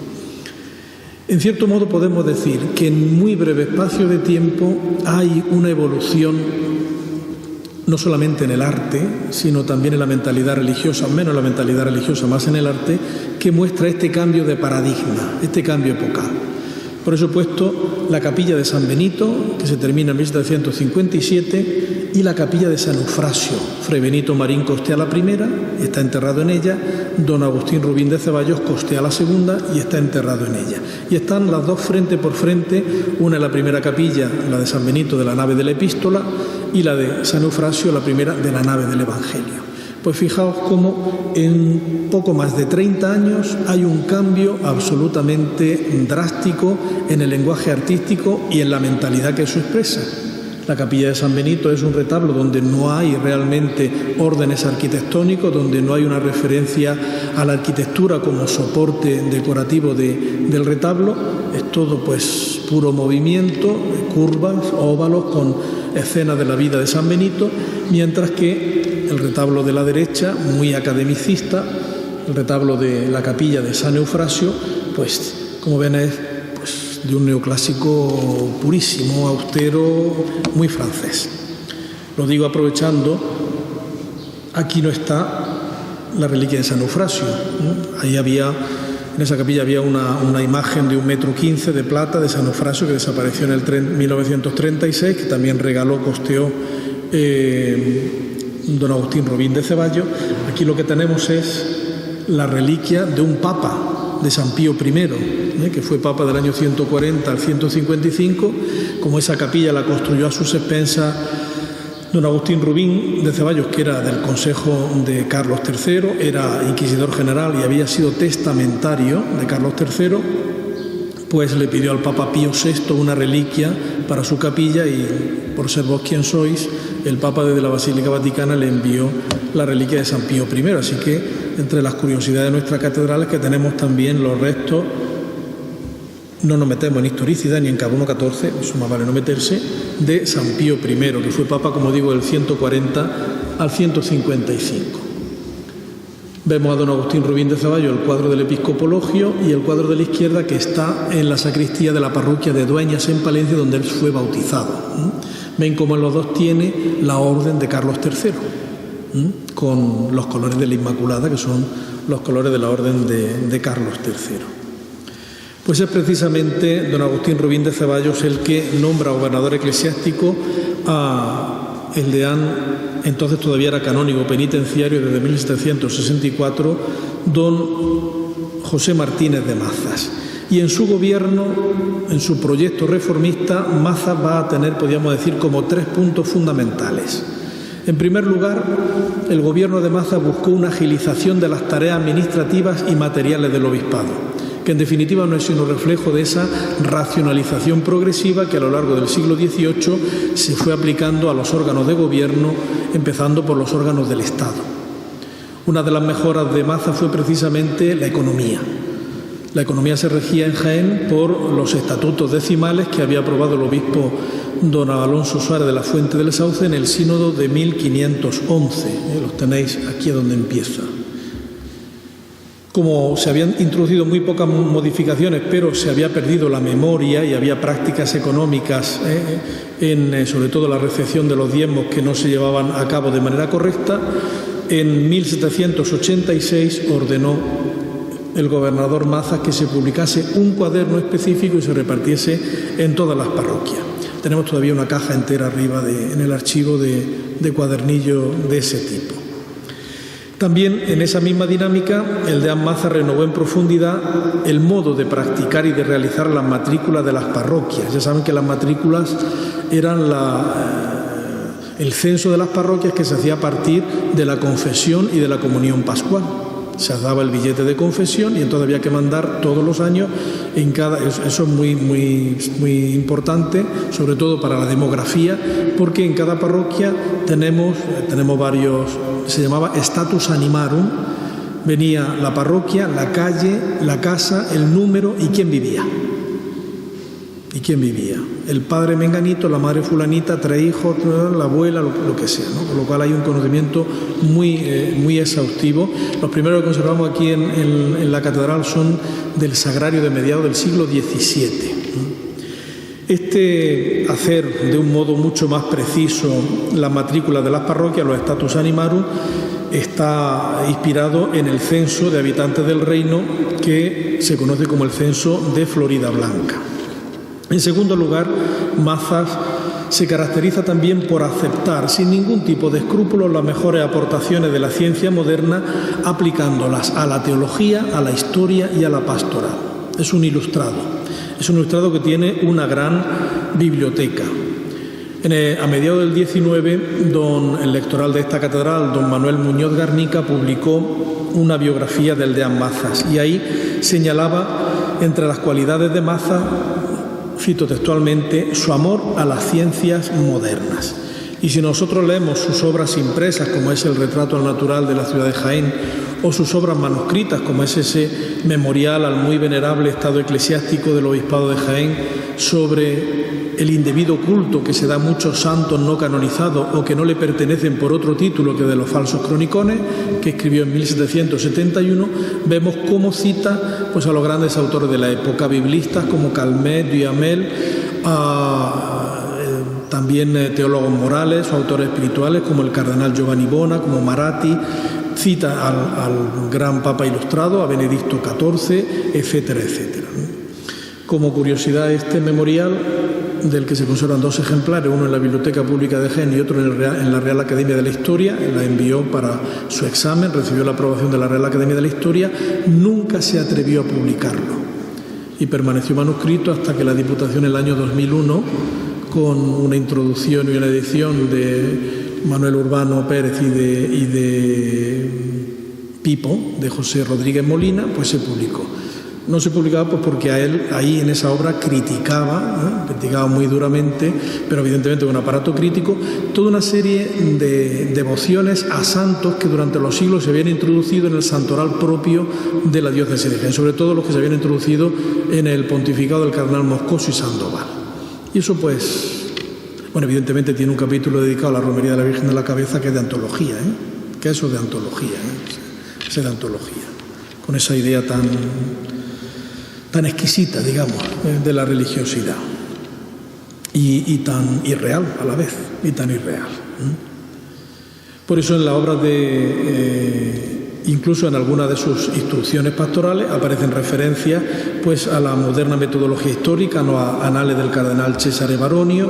En cierto modo podemos decir que en muy breve espacio de tiempo hay una evolución, no solamente en el arte, sino también en la mentalidad religiosa, menos en la mentalidad religiosa, más en el arte, que muestra este cambio de paradigma, este cambio epocal. Por eso he puesto la capilla de San Benito, que se termina en 1757, y la capilla de San Eufrasio. Fray Benito Marín costea la primera y está enterrado en ella, don Agustín Rubín de Ceballos costea la segunda y está enterrado en ella. Y están las dos frente por frente, una en la primera capilla, la de San Benito, de la nave de la Epístola, y la de San Eufrasio, la primera, de la nave del Evangelio. Pues fijaos cómo en poco más de 30 años hay un cambio absolutamente drástico en el lenguaje artístico y en la mentalidad que eso expresa. La capilla de San Benito es un retablo donde no hay realmente órdenes arquitectónicos, donde no hay una referencia a la arquitectura como soporte decorativo del retablo. Es todo pues puro movimiento, curvas, óvalos con escenas de la vida de San Benito, mientras que el retablo de la derecha, muy academicista, el retablo de la capilla de San Eufrasio, pues como ven es pues, de un neoclásico purísimo, austero, muy francés. Lo digo aprovechando, aquí no está la reliquia de San Eufrasio, ¿no? Ahí había, en esa capilla había una imagen de 1,15 metros de plata de San Eufrasio que desapareció en el 1936, que también costeó don Agustín Rubín de Ceballos. Aquí lo que tenemos es la reliquia de un papa, de San Pío I, que fue papa del año 140 al 155. Como esa capilla la construyó a sus expensas don Agustín Rubín de Ceballos, que era del consejo de Carlos III, era inquisidor general y había sido testamentario de Carlos III, pues le pidió al Papa Pío VI una reliquia para su capilla y, por ser vos quien sois, el Papa desde la Basílica Vaticana le envió la reliquia de San Pío I. Así que entre las curiosidades de nuestra catedral es que tenemos también los restos, no nos metemos en historicidad ni en Carbono 14, eso más vale no meterse, de San Pío I, que fue Papa, como digo, del 140 al 155. Vemos a don Agustín Rubín de Ceballos el cuadro del episcopologio y el cuadro de la izquierda que está en la sacristía de la parroquia de Dueñas en Palencia, donde él fue bautizado. Ven cómo en los dos tiene la orden de Carlos III, con los colores de la Inmaculada, que son los colores de la Orden de Carlos III. Pues es precisamente don Agustín Rubín de Ceballos el que nombra gobernador eclesiástico a el deán, entonces todavía era canónigo penitenciario desde 1764, don José Martínez de Mazas. Y en su gobierno, en su proyecto reformista, Mazas va a tener, podríamos decir, como 3 puntos fundamentales. En primer lugar, el gobierno de Mazas buscó una agilización de las tareas administrativas y materiales del obispado, que en definitiva no es sino reflejo de esa racionalización progresiva que a lo largo del siglo XVIII se fue aplicando a los órganos de gobierno, empezando por los órganos del Estado. Una de las mejoras de Mazas fue precisamente la economía. La economía se regía en Jaén por los estatutos decimales que había aprobado el obispo don Alonso Suárez de la Fuente del Sauce en el sínodo de 1511. Los tenéis aquí donde empieza. Como se habían introducido muy pocas modificaciones, pero se había perdido la memoria y había prácticas económicas en sobre todo la recepción de los diezmos que no se llevaban a cabo de manera correcta, en 1786 ordenó el gobernador Mazas que se publicase un cuaderno específico y se repartiese en todas las parroquias. Tenemos todavía una caja entera arriba en el archivo de cuadernillo de ese tipo. También en esa misma dinámica, el deán Mazas renovó en profundidad el modo de practicar y de realizar las matrículas de las parroquias. Ya saben que las matrículas eran el censo de las parroquias que se hacía a partir de la confesión y de la comunión pascual. Se daba el billete de confesión y entonces había que mandar todos los años en cada. Eso es muy importante, sobre todo para la demografía, porque en cada parroquia tenemos varios. Se llamaba status animarum. Venía la parroquia, la calle, la casa, el número y quién vivía. El padre menganito, la madre fulanita, 3 hijos, la abuela, lo que sea, ¿no? Con lo cual hay un conocimiento muy exhaustivo. Los primeros que conservamos aquí en la catedral son del sagrario de mediados del siglo XVII. Hacer de un modo mucho más preciso la matrícula de las parroquias, los status animarum, está inspirado en el censo de habitantes del reino que se conoce como el censo de Florida Blanca. En segundo lugar, Mazas se caracteriza también por aceptar sin ningún tipo de escrúpulos las mejores aportaciones de la ciencia moderna, aplicándolas a la teología, a la historia y a la pastoral. Es un ilustrado que tiene una gran biblioteca. A mediados del 19, el lectoral de esta catedral, don Manuel Muñoz Garnica, publicó una biografía del deán Mazas y ahí señalaba entre las cualidades de Mazas, cito textualmente, su amor a las ciencias modernas. Y si nosotros leemos sus obras impresas, como es el retrato al natural de la ciudad de Jaén, o sus obras manuscritas, como es ese memorial al muy venerable estado eclesiástico del obispado de Jaén sobre el indebido culto que se da a muchos santos no canonizados o que no le pertenecen por otro título que de los falsos cronicones, que escribió en 1771, vemos cómo cita pues, a los grandes autores de la época, biblistas como Calmet, Duhamel, también teólogos morales o autores espirituales como el cardenal Giovanni Bona, como Maratti, cita al gran Papa Ilustrado, a Benedicto XIV, etcétera, etcétera. Como curiosidad, este memorial, del que se conservan 2 ejemplares, uno en la Biblioteca Pública de Jaén y otro en la Real Academia de la Historia, la envió para su examen, recibió la aprobación de la Real Academia de la Historia, nunca se atrevió a publicarlo y permaneció manuscrito hasta que la Diputación en el año 2001, con una introducción y una edición de Manuel Urbano Pérez y de Pipo, de José Rodríguez Molina, pues se publicó. No se publicaba pues porque a él ahí en esa obra criticaba muy duramente, pero evidentemente con aparato crítico, toda una serie de devociones a santos que durante los siglos se habían introducido en el santoral propio de la diócesis de Jaén, sobre todo los que se habían introducido en el pontificado del cardenal Moscoso y Sandoval. Y eso pues, bueno, evidentemente tiene un capítulo dedicado a la romería de la Virgen de la Cabeza que es de antología, que eso es de antología, es de antología, con esa idea tan exquisita, digamos, de la religiosidad y tan irreal a la vez, y tan irreal. Por eso en la obra de Incluso en algunas de sus instrucciones pastorales aparecen referencias pues, a la moderna metodología histórica, no a Anales del cardenal Cesare Baronio,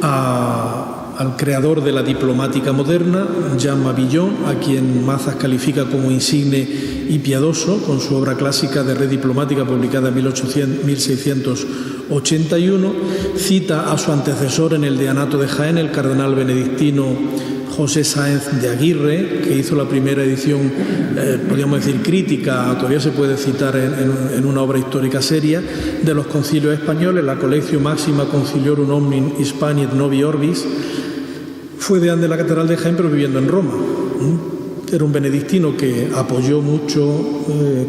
al creador de la diplomática moderna, Jean Mabillon, a quien Mazas califica como insigne y piadoso, con su obra clásica de Red Diplomática publicada en 1681, cita a su antecesor en el deanato de Jaén, el cardenal benedictino José Sáenz de Aguirre, que hizo la primera edición, podríamos decir, crítica, todavía se puede citar en una obra histórica seria, de los concilios españoles, la Collectio Maxima Conciliorum Omnium Hispani et Novi Orbis. Fue deán de la Catedral de Jaén, pero viviendo en Roma. Era un benedictino que apoyó mucho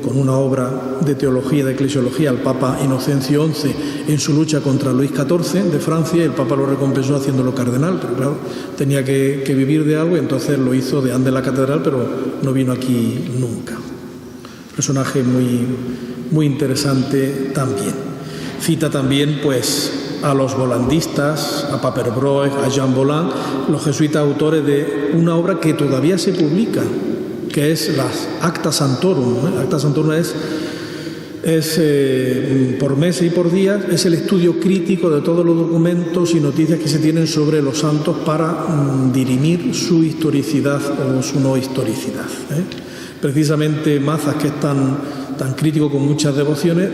con una obra de teología, de eclesiología, al Papa Inocencio XI en su lucha contra Luis XIV de Francia, y el Papa lo recompensó haciéndolo cardenal, pero claro, tenía que vivir de algo, y entonces lo hizo deán de la Catedral, pero no vino aquí nunca. Personaje muy, muy interesante también. Cita también, pues, a los volandistas, a Paperbroek, a Jean Voland, los jesuitas autores de una obra que todavía se publica, que es las Acta Santorum. Acta Santorum es por meses y por días, es el estudio crítico de todos los documentos y noticias que se tienen sobre los santos para dirimir su historicidad o su no historicidad. Precisamente Mazas, que es tan crítico con muchas devociones,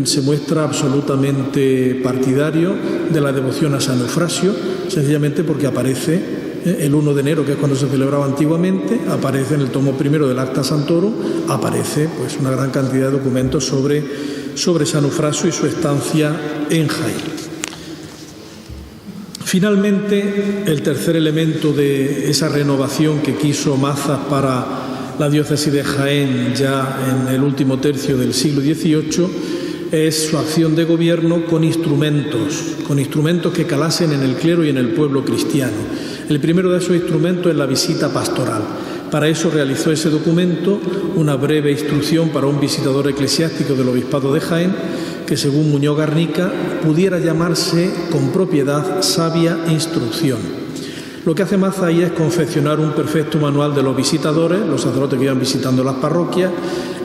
se muestra absolutamente partidario de la devoción a San Eufrasio, sencillamente porque aparece el 1 de enero, que es cuando se celebraba antiguamente, aparece en el tomo primero del Acta Santorum, aparece pues una gran cantidad de documentos sobre San Eufrasio y su estancia en Jaén. Finalmente, el tercer elemento de esa renovación que quiso Mazas para la diócesis de Jaén ya en el último tercio del siglo XVIII es su acción de gobierno con instrumentos que calasen en el clero y en el pueblo cristiano. El primero de esos instrumentos es la visita pastoral. Para eso realizó ese documento, una breve instrucción para un visitador eclesiástico del Obispado de Jaén, que según Muñoz Garnica pudiera llamarse con propiedad sabia instrucción. Lo que hace Mazas ahí es confeccionar un perfecto manual de los visitadores, los sacerdotes que iban visitando las parroquias,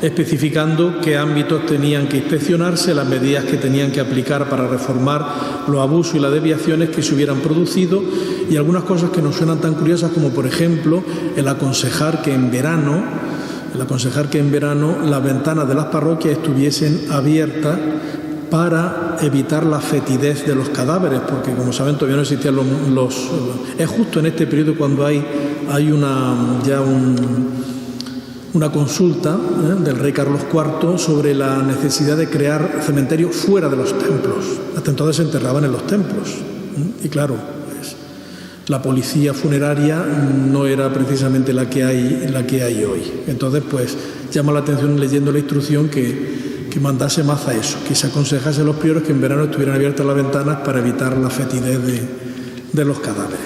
especificando qué ámbitos tenían que inspeccionarse, las medidas que tenían que aplicar para reformar los abusos y las desviaciones que se hubieran producido, y algunas cosas que nos suenan tan curiosas como, por ejemplo, el aconsejar que en verano las ventanas de las parroquias estuviesen abiertas para evitar la fetidez de los cadáveres, porque como saben todavía no existían es justo en este periodo cuando hay una consulta del rey Carlos IV sobre la necesidad de crear cementerios fuera de los templos. Hasta entonces se enterraban en los templos, y claro, pues, la policía funeraria no era precisamente la que hay hoy. Entonces, pues llama la atención leyendo la instrucción que mandase Mazas eso, que se aconsejase a los priores que en verano estuvieran abiertas las ventanas para evitar la fetidez de los cadáveres.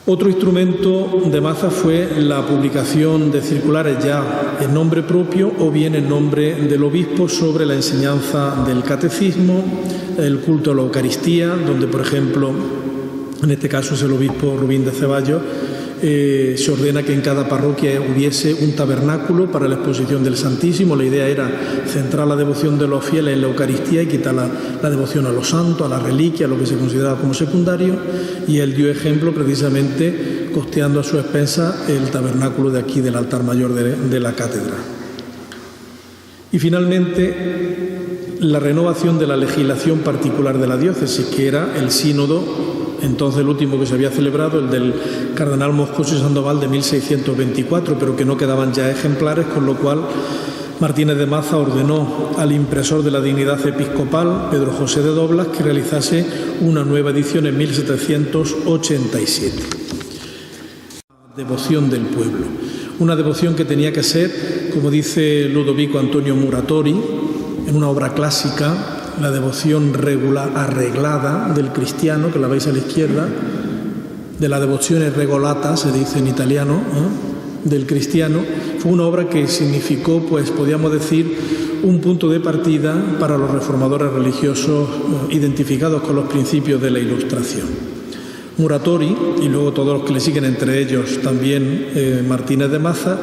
Otro instrumento de Mazas fue la publicación de circulares ya en nombre propio o bien en nombre del obispo sobre la enseñanza del catecismo, el culto a la Eucaristía, donde, por ejemplo, en este caso es el obispo Rubín de Ceballos, se ordena que en cada parroquia hubiese un tabernáculo para la exposición del Santísimo. La idea era centrar la devoción de los fieles en la Eucaristía y quitar la devoción a los santos, a la reliquia, a lo que se consideraba como secundario, y él dio ejemplo precisamente costeando a su expensa el tabernáculo de aquí del altar mayor de la catedral. Y finalmente, la renovación de la legislación particular de la diócesis, que era el sínodo, entonces el último que se había celebrado, el del cardenal Moscoso y Sandoval de 1624, pero que no quedaban ya ejemplares, con lo cual Martínez de Maza ordenó al impresor de la dignidad episcopal, Pedro José de Doblas, que realizase una nueva edición en 1787. Devoción del pueblo. Una devoción que tenía que ser, como dice Ludovico Antonio Muratori, en una obra clásica, la devoción arreglada del cristiano, que la veis a la izquierda, de la devozione regolata, se dice en italiano, del cristiano. Fue una obra que significó, pues podríamos decir, un punto de partida para los reformadores religiosos identificados con los principios de la Ilustración. Muratori, y luego todos los que le siguen, entre ellos también Martínez de Maza,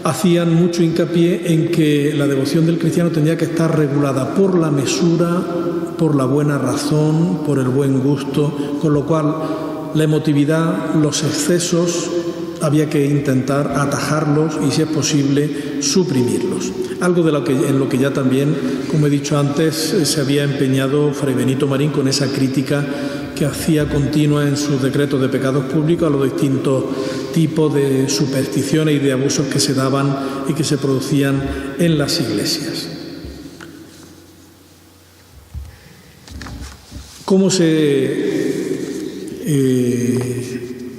hacían mucho hincapié en que la devoción del cristiano tenía que estar regulada por la mesura, por la buena razón, por el buen gusto, con lo cual la emotividad, los excesos, había que intentar atajarlos y, si es posible, suprimirlos. Algo en lo que ya también, como he dicho antes, se había empeñado Fray Benito Marín con esa crítica que hacía continua en sus decretos de pecados públicos a los distintos tipos de supersticiones y de abusos que se daban y que se producían en las iglesias. ¿Cómo se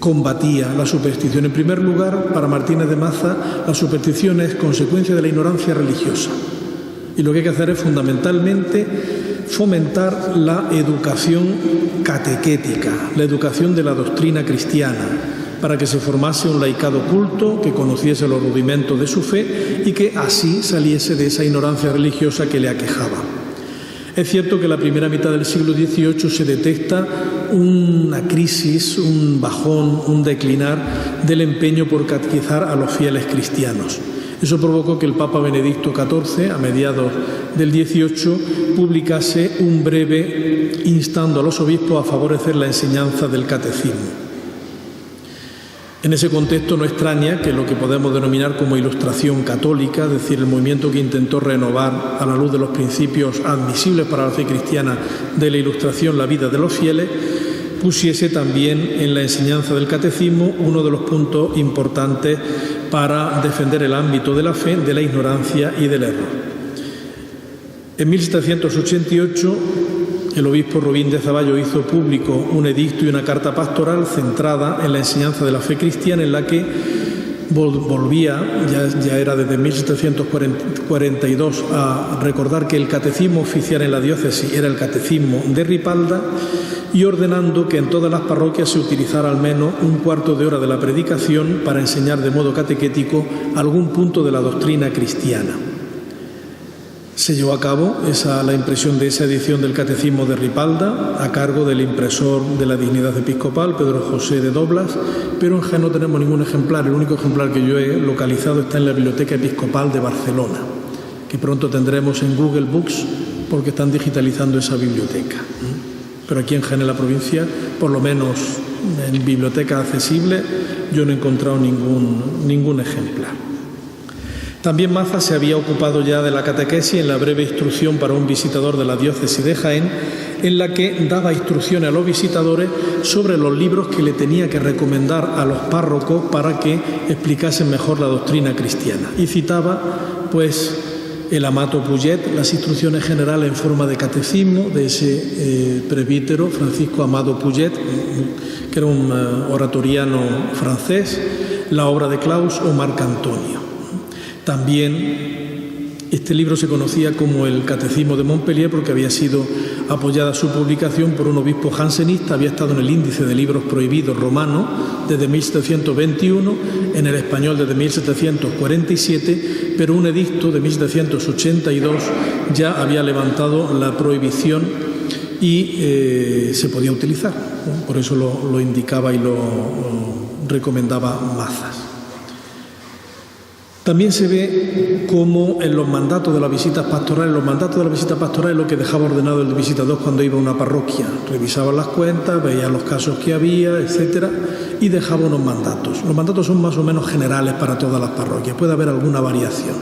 combatía la superstición? En primer lugar, para Martínez de Maza, la superstición es consecuencia de la ignorancia religiosa. Y lo que hay que hacer es fundamentalmente fomentar la educación catequética, la educación de la doctrina cristiana, para que se formase un laicado culto, que conociese los rudimentos de su fe y que así saliese de esa ignorancia religiosa que le aquejaba. Es cierto que en la primera mitad del siglo XVIII se detecta una crisis, un bajón, un declinar del empeño por catequizar a los fieles cristianos. Eso provocó que el Papa Benedicto XIV, a mediados del XVIII, publicase un breve instando a los obispos a favorecer la enseñanza del catecismo. En ese contexto no extraña que lo que podemos denominar como ilustración católica, es decir, el movimiento que intentó renovar a la luz de los principios admisibles para la fe cristiana de la Ilustración la vida de los fieles, pusiese también en la enseñanza del catecismo uno de los puntos importantes para defender el ámbito de la fe, de la ignorancia y del error. En 1788, el obispo Robín de Zavallo hizo público un edicto y una carta pastoral centrada en la enseñanza de la fe cristiana, en la que volvía, ya era desde 1742, a recordar que el catecismo oficial en la diócesis era el catecismo de Ripalda, y ordenando que en todas las parroquias se utilizara al menos un cuarto de hora de la predicación para enseñar de modo catequético algún punto de la doctrina cristiana. Se llevó a cabo la impresión de esa edición del Catecismo de Ripalda a cargo del impresor de la dignidad episcopal, Pedro José de Doblas, pero en Jaén no tenemos ningún ejemplar. El único ejemplar que yo he localizado está en la Biblioteca Episcopal de Barcelona, que pronto tendremos en Google Books porque están digitalizando esa biblioteca. Pero aquí en Jaén, en la provincia, por lo menos en biblioteca accesible, yo no he encontrado ningún ejemplar. También Maza se había ocupado ya de la catequesis en la breve instrucción para un visitador de la diócesis de Jaén, en la que daba instrucciones a los visitadores sobre los libros que le tenía que recomendar a los párrocos para que explicasen mejor la doctrina cristiana. Y citaba, pues, el Amato Puget, las instrucciones generales en forma de catecismo de ese presbítero Francisco Amado Puget, que era un oratoriano francés, la obra de Claus o Marc Antonio. También este libro se conocía como el Catecismo de Montpellier porque había sido apoyada su publicación por un obispo jansenista, había estado en el índice de libros prohibidos romano desde 1721, en el español desde 1747, pero un edicto de 1782 ya había levantado la prohibición y se podía utilizar. Por eso lo indicaba y lo recomendaba Mazas. También se ve cómo en los mandatos de las visitas pastorales, lo que dejaba ordenado el visitador cuando iba a una parroquia. Revisaba las cuentas, veía los casos que había, etcétera, y dejaba unos mandatos. Los mandatos son más o menos generales para todas las parroquias, puede haber alguna variación.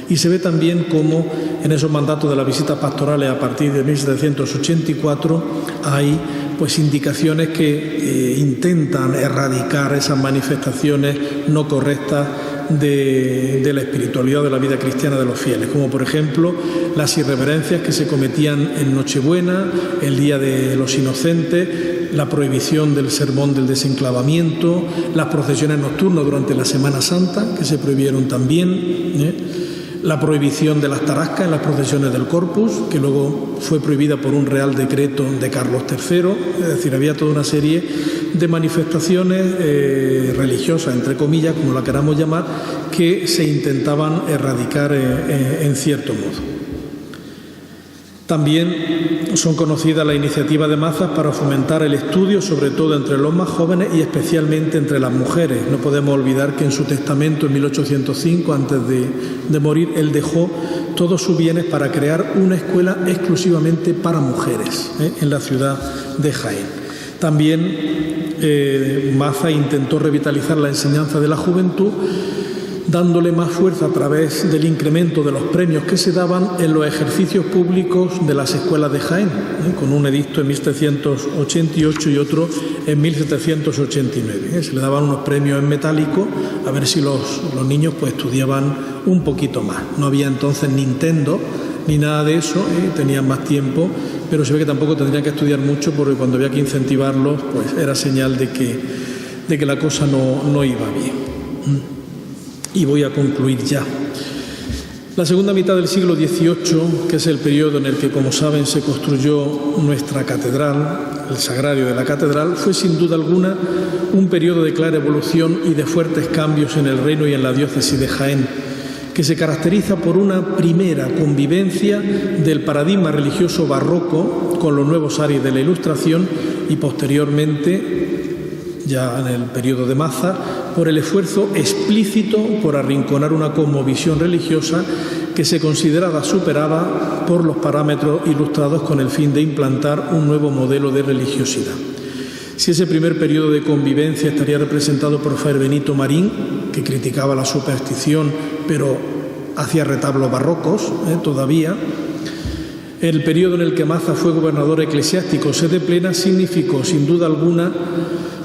Y se ve también cómo en esos mandatos de las visitas pastorales a partir de 1784 hay pues indicaciones que intentan erradicar esas manifestaciones no correctas de la espiritualidad de la vida cristiana de los fieles, como por ejemplo las irreverencias que se cometían en Nochebuena, el Día de los Inocentes, la prohibición del sermón del desenclavamiento, las procesiones nocturnas durante la Semana Santa, que se prohibieron también, la prohibición de las tarascas en las procesiones del Corpus, que luego fue prohibida por un real decreto de Carlos III, es decir, había toda una serie de manifestaciones religiosas, entre comillas, como la queramos llamar, que se intentaban erradicar en cierto modo. También son conocidas las iniciativas de Mazas para fomentar el estudio, sobre todo entre los más jóvenes y especialmente entre las mujeres. No podemos olvidar que en su testamento en 1805, antes de morir, él dejó todos sus bienes para crear una escuela exclusivamente para mujeres en la ciudad de Jaén. También Mazas intentó revitalizar la enseñanza de la juventud, dándole más fuerza a través del incremento de los premios que se daban en los ejercicios públicos de las escuelas de Jaén, con un edicto en 1788 y otro en 1789. Se le daban unos premios en metálico a ver si los niños pues estudiaban un poquito más. No había entonces Nintendo ni nada de eso, tenían más tiempo, pero se ve que tampoco tendrían que estudiar mucho porque cuando había que incentivarlos pues era señal de que la cosa no iba bien. Y voy a concluir ya. La segunda mitad del siglo XVIII, que es el periodo en el que, como saben, se construyó nuestra catedral, el sagrario de la catedral, fue sin duda alguna un periodo de clara evolución y de fuertes cambios en el reino y en la diócesis de Jaén, que se caracteriza por una primera convivencia del paradigma religioso barroco con los nuevos aires de la Ilustración y posteriormente, ya en el periodo de Mazas, por el esfuerzo explícito por arrinconar una cosmovisión religiosa que se consideraba superada por los parámetros ilustrados con el fin de implantar un nuevo modelo de religiosidad. Si ese primer periodo de convivencia estaría representado por Fray Benito Marín, que criticaba la superstición, pero hacía retablos barrocos todavía, el periodo en el que Mazas fue gobernador eclesiástico sede plena significó, sin duda alguna,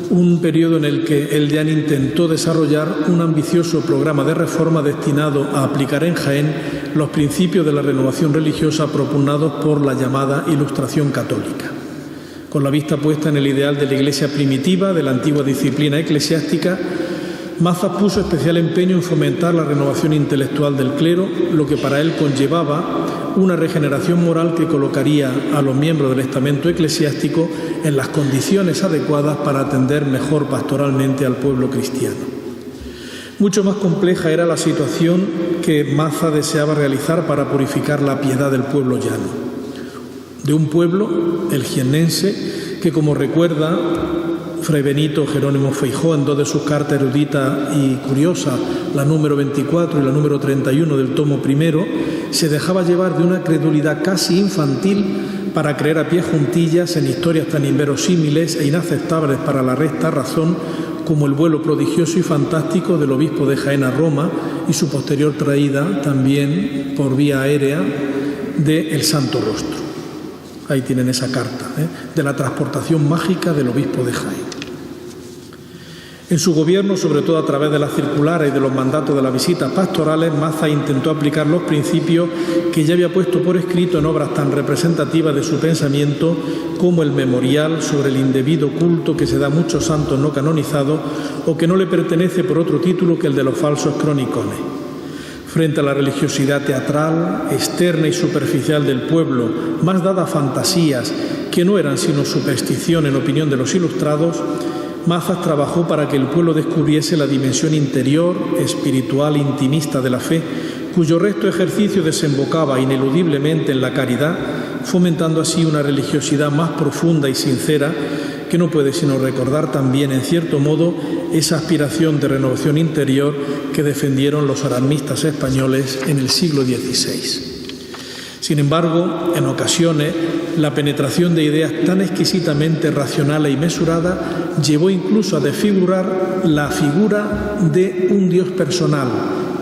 un periodo en el que el deán intentó desarrollar un ambicioso programa de reforma destinado a aplicar en Jaén los principios de la renovación religiosa propugnados por la llamada Ilustración católica. Con la vista puesta en el ideal de la Iglesia primitiva, de la antigua disciplina eclesiástica, Mazas puso especial empeño en fomentar la renovación intelectual del clero, lo que para él conllevaba una regeneración moral que colocaría a los miembros del estamento eclesiástico en las condiciones adecuadas para atender mejor pastoralmente al pueblo cristiano. Mucho más compleja era la situación que Mazas deseaba realizar para purificar la piedad del pueblo llano, de un pueblo, el jiennense, que, como recuerda Fray Benito Jerónimo Feijó en dos de sus cartas erudita y curiosa, la número 24 y la número 31 del tomo primero, se dejaba llevar de una credulidad casi infantil para creer a pie juntillas en historias tan inverosímiles e inaceptables para la recta razón como el vuelo prodigioso y fantástico del obispo de Jaén a Roma y su posterior traída también por vía aérea de El Santo Rostro. Ahí tienen esa carta, de la transportación mágica del obispo de Jaén. En su gobierno, sobre todo a través de las circulares y de los mandatos de las visitas pastorales, Mazas intentó aplicar los principios que ya había puesto por escrito en obras tan representativas de su pensamiento como el memorial sobre el indebido culto que se da a muchos santos no canonizados o que no le pertenece por otro título que el de los falsos cronicones. Frente a la religiosidad teatral, externa y superficial del pueblo, más dada a fantasías que no eran sino superstición en opinión de los ilustrados, Mazas trabajó para que el pueblo descubriese la dimensión interior, espiritual, intimista de la fe, cuyo recto ejercicio desembocaba ineludiblemente en la caridad, fomentando así una religiosidad más profunda y sincera que no puede sino recordar también, en cierto modo, esa aspiración de renovación interior que defendieron los alarmistas españoles en el siglo XVI. Sin embargo, en ocasiones, la penetración de ideas tan exquisitamente racionales y mesuradas llevó incluso a desfigurar la figura de un Dios personal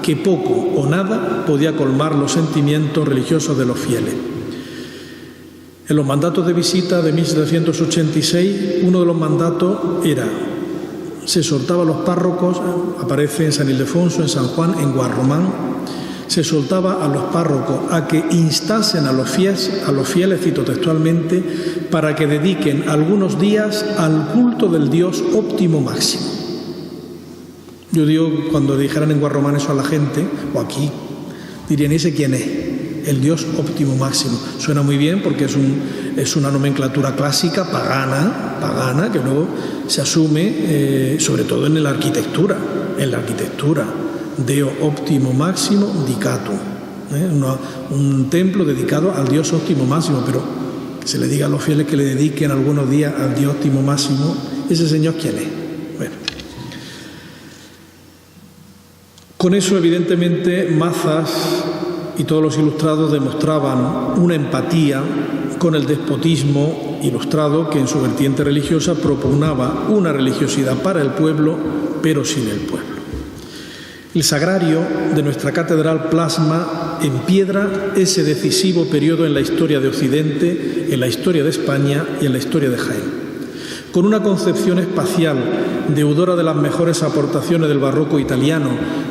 que poco o nada podía colmar los sentimientos religiosos de los fieles. En los mandatos de visita de 1786, uno de los mandatos era: se soltaba a los párrocos, aparece en San Ildefonso, en San Juan, en Guarromán, se soltaba a los párrocos a que instasen a los fieles, cito textualmente, para que dediquen algunos días al culto del Dios óptimo máximo. Yo digo, cuando dijeran en Guarromán eso a la gente, o aquí, dirían: ¿y ese quién es? El Dios óptimo máximo. Suena muy bien porque es una nomenclatura clásica, pagana, que luego se asume sobre todo en la arquitectura. Deo optimo máximo dicatum. un templo dedicado al Dios óptimo máximo, pero que se le diga a los fieles que le dediquen algunos días al Dios óptimo máximo. ¿Ese Señor quién es? Bueno. Con eso, evidentemente, Mazas y todos los ilustrados demostraban una empatía con el despotismo ilustrado que en su vertiente religiosa propugnaba una religiosidad para el pueblo, pero sin el pueblo. El sagrario de nuestra catedral plasma en piedra ese decisivo periodo en la historia de Occidente, en la historia de España y en la historia de Jaén. Con una concepción espacial deudora de las mejores aportaciones del barroco italiano,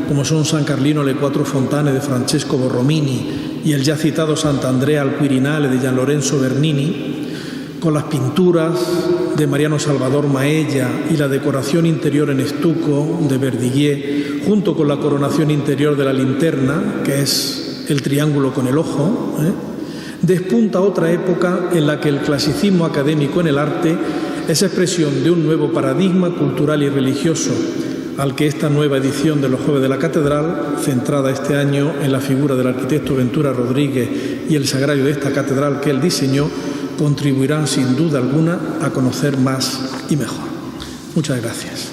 como son San Carlino le Quattro Fontane de Francesco Borromini y el ya citado Sant'Andrea al Quirinale de Gian Lorenzo Bernini, con las pinturas de Mariano Salvador Maella y la decoración interior en estuco de Verdiguier, junto con la coronación interior de la linterna, que es el triángulo con el ojo, despunta otra época en la que el clasicismo académico en el arte es expresión de un nuevo paradigma cultural y religioso, al que esta nueva edición de los Jueves de la Catedral, centrada este año en la figura del arquitecto Ventura Rodríguez y el sagrario de esta catedral que él diseñó, contribuirán sin duda alguna a conocer más y mejor. Muchas gracias.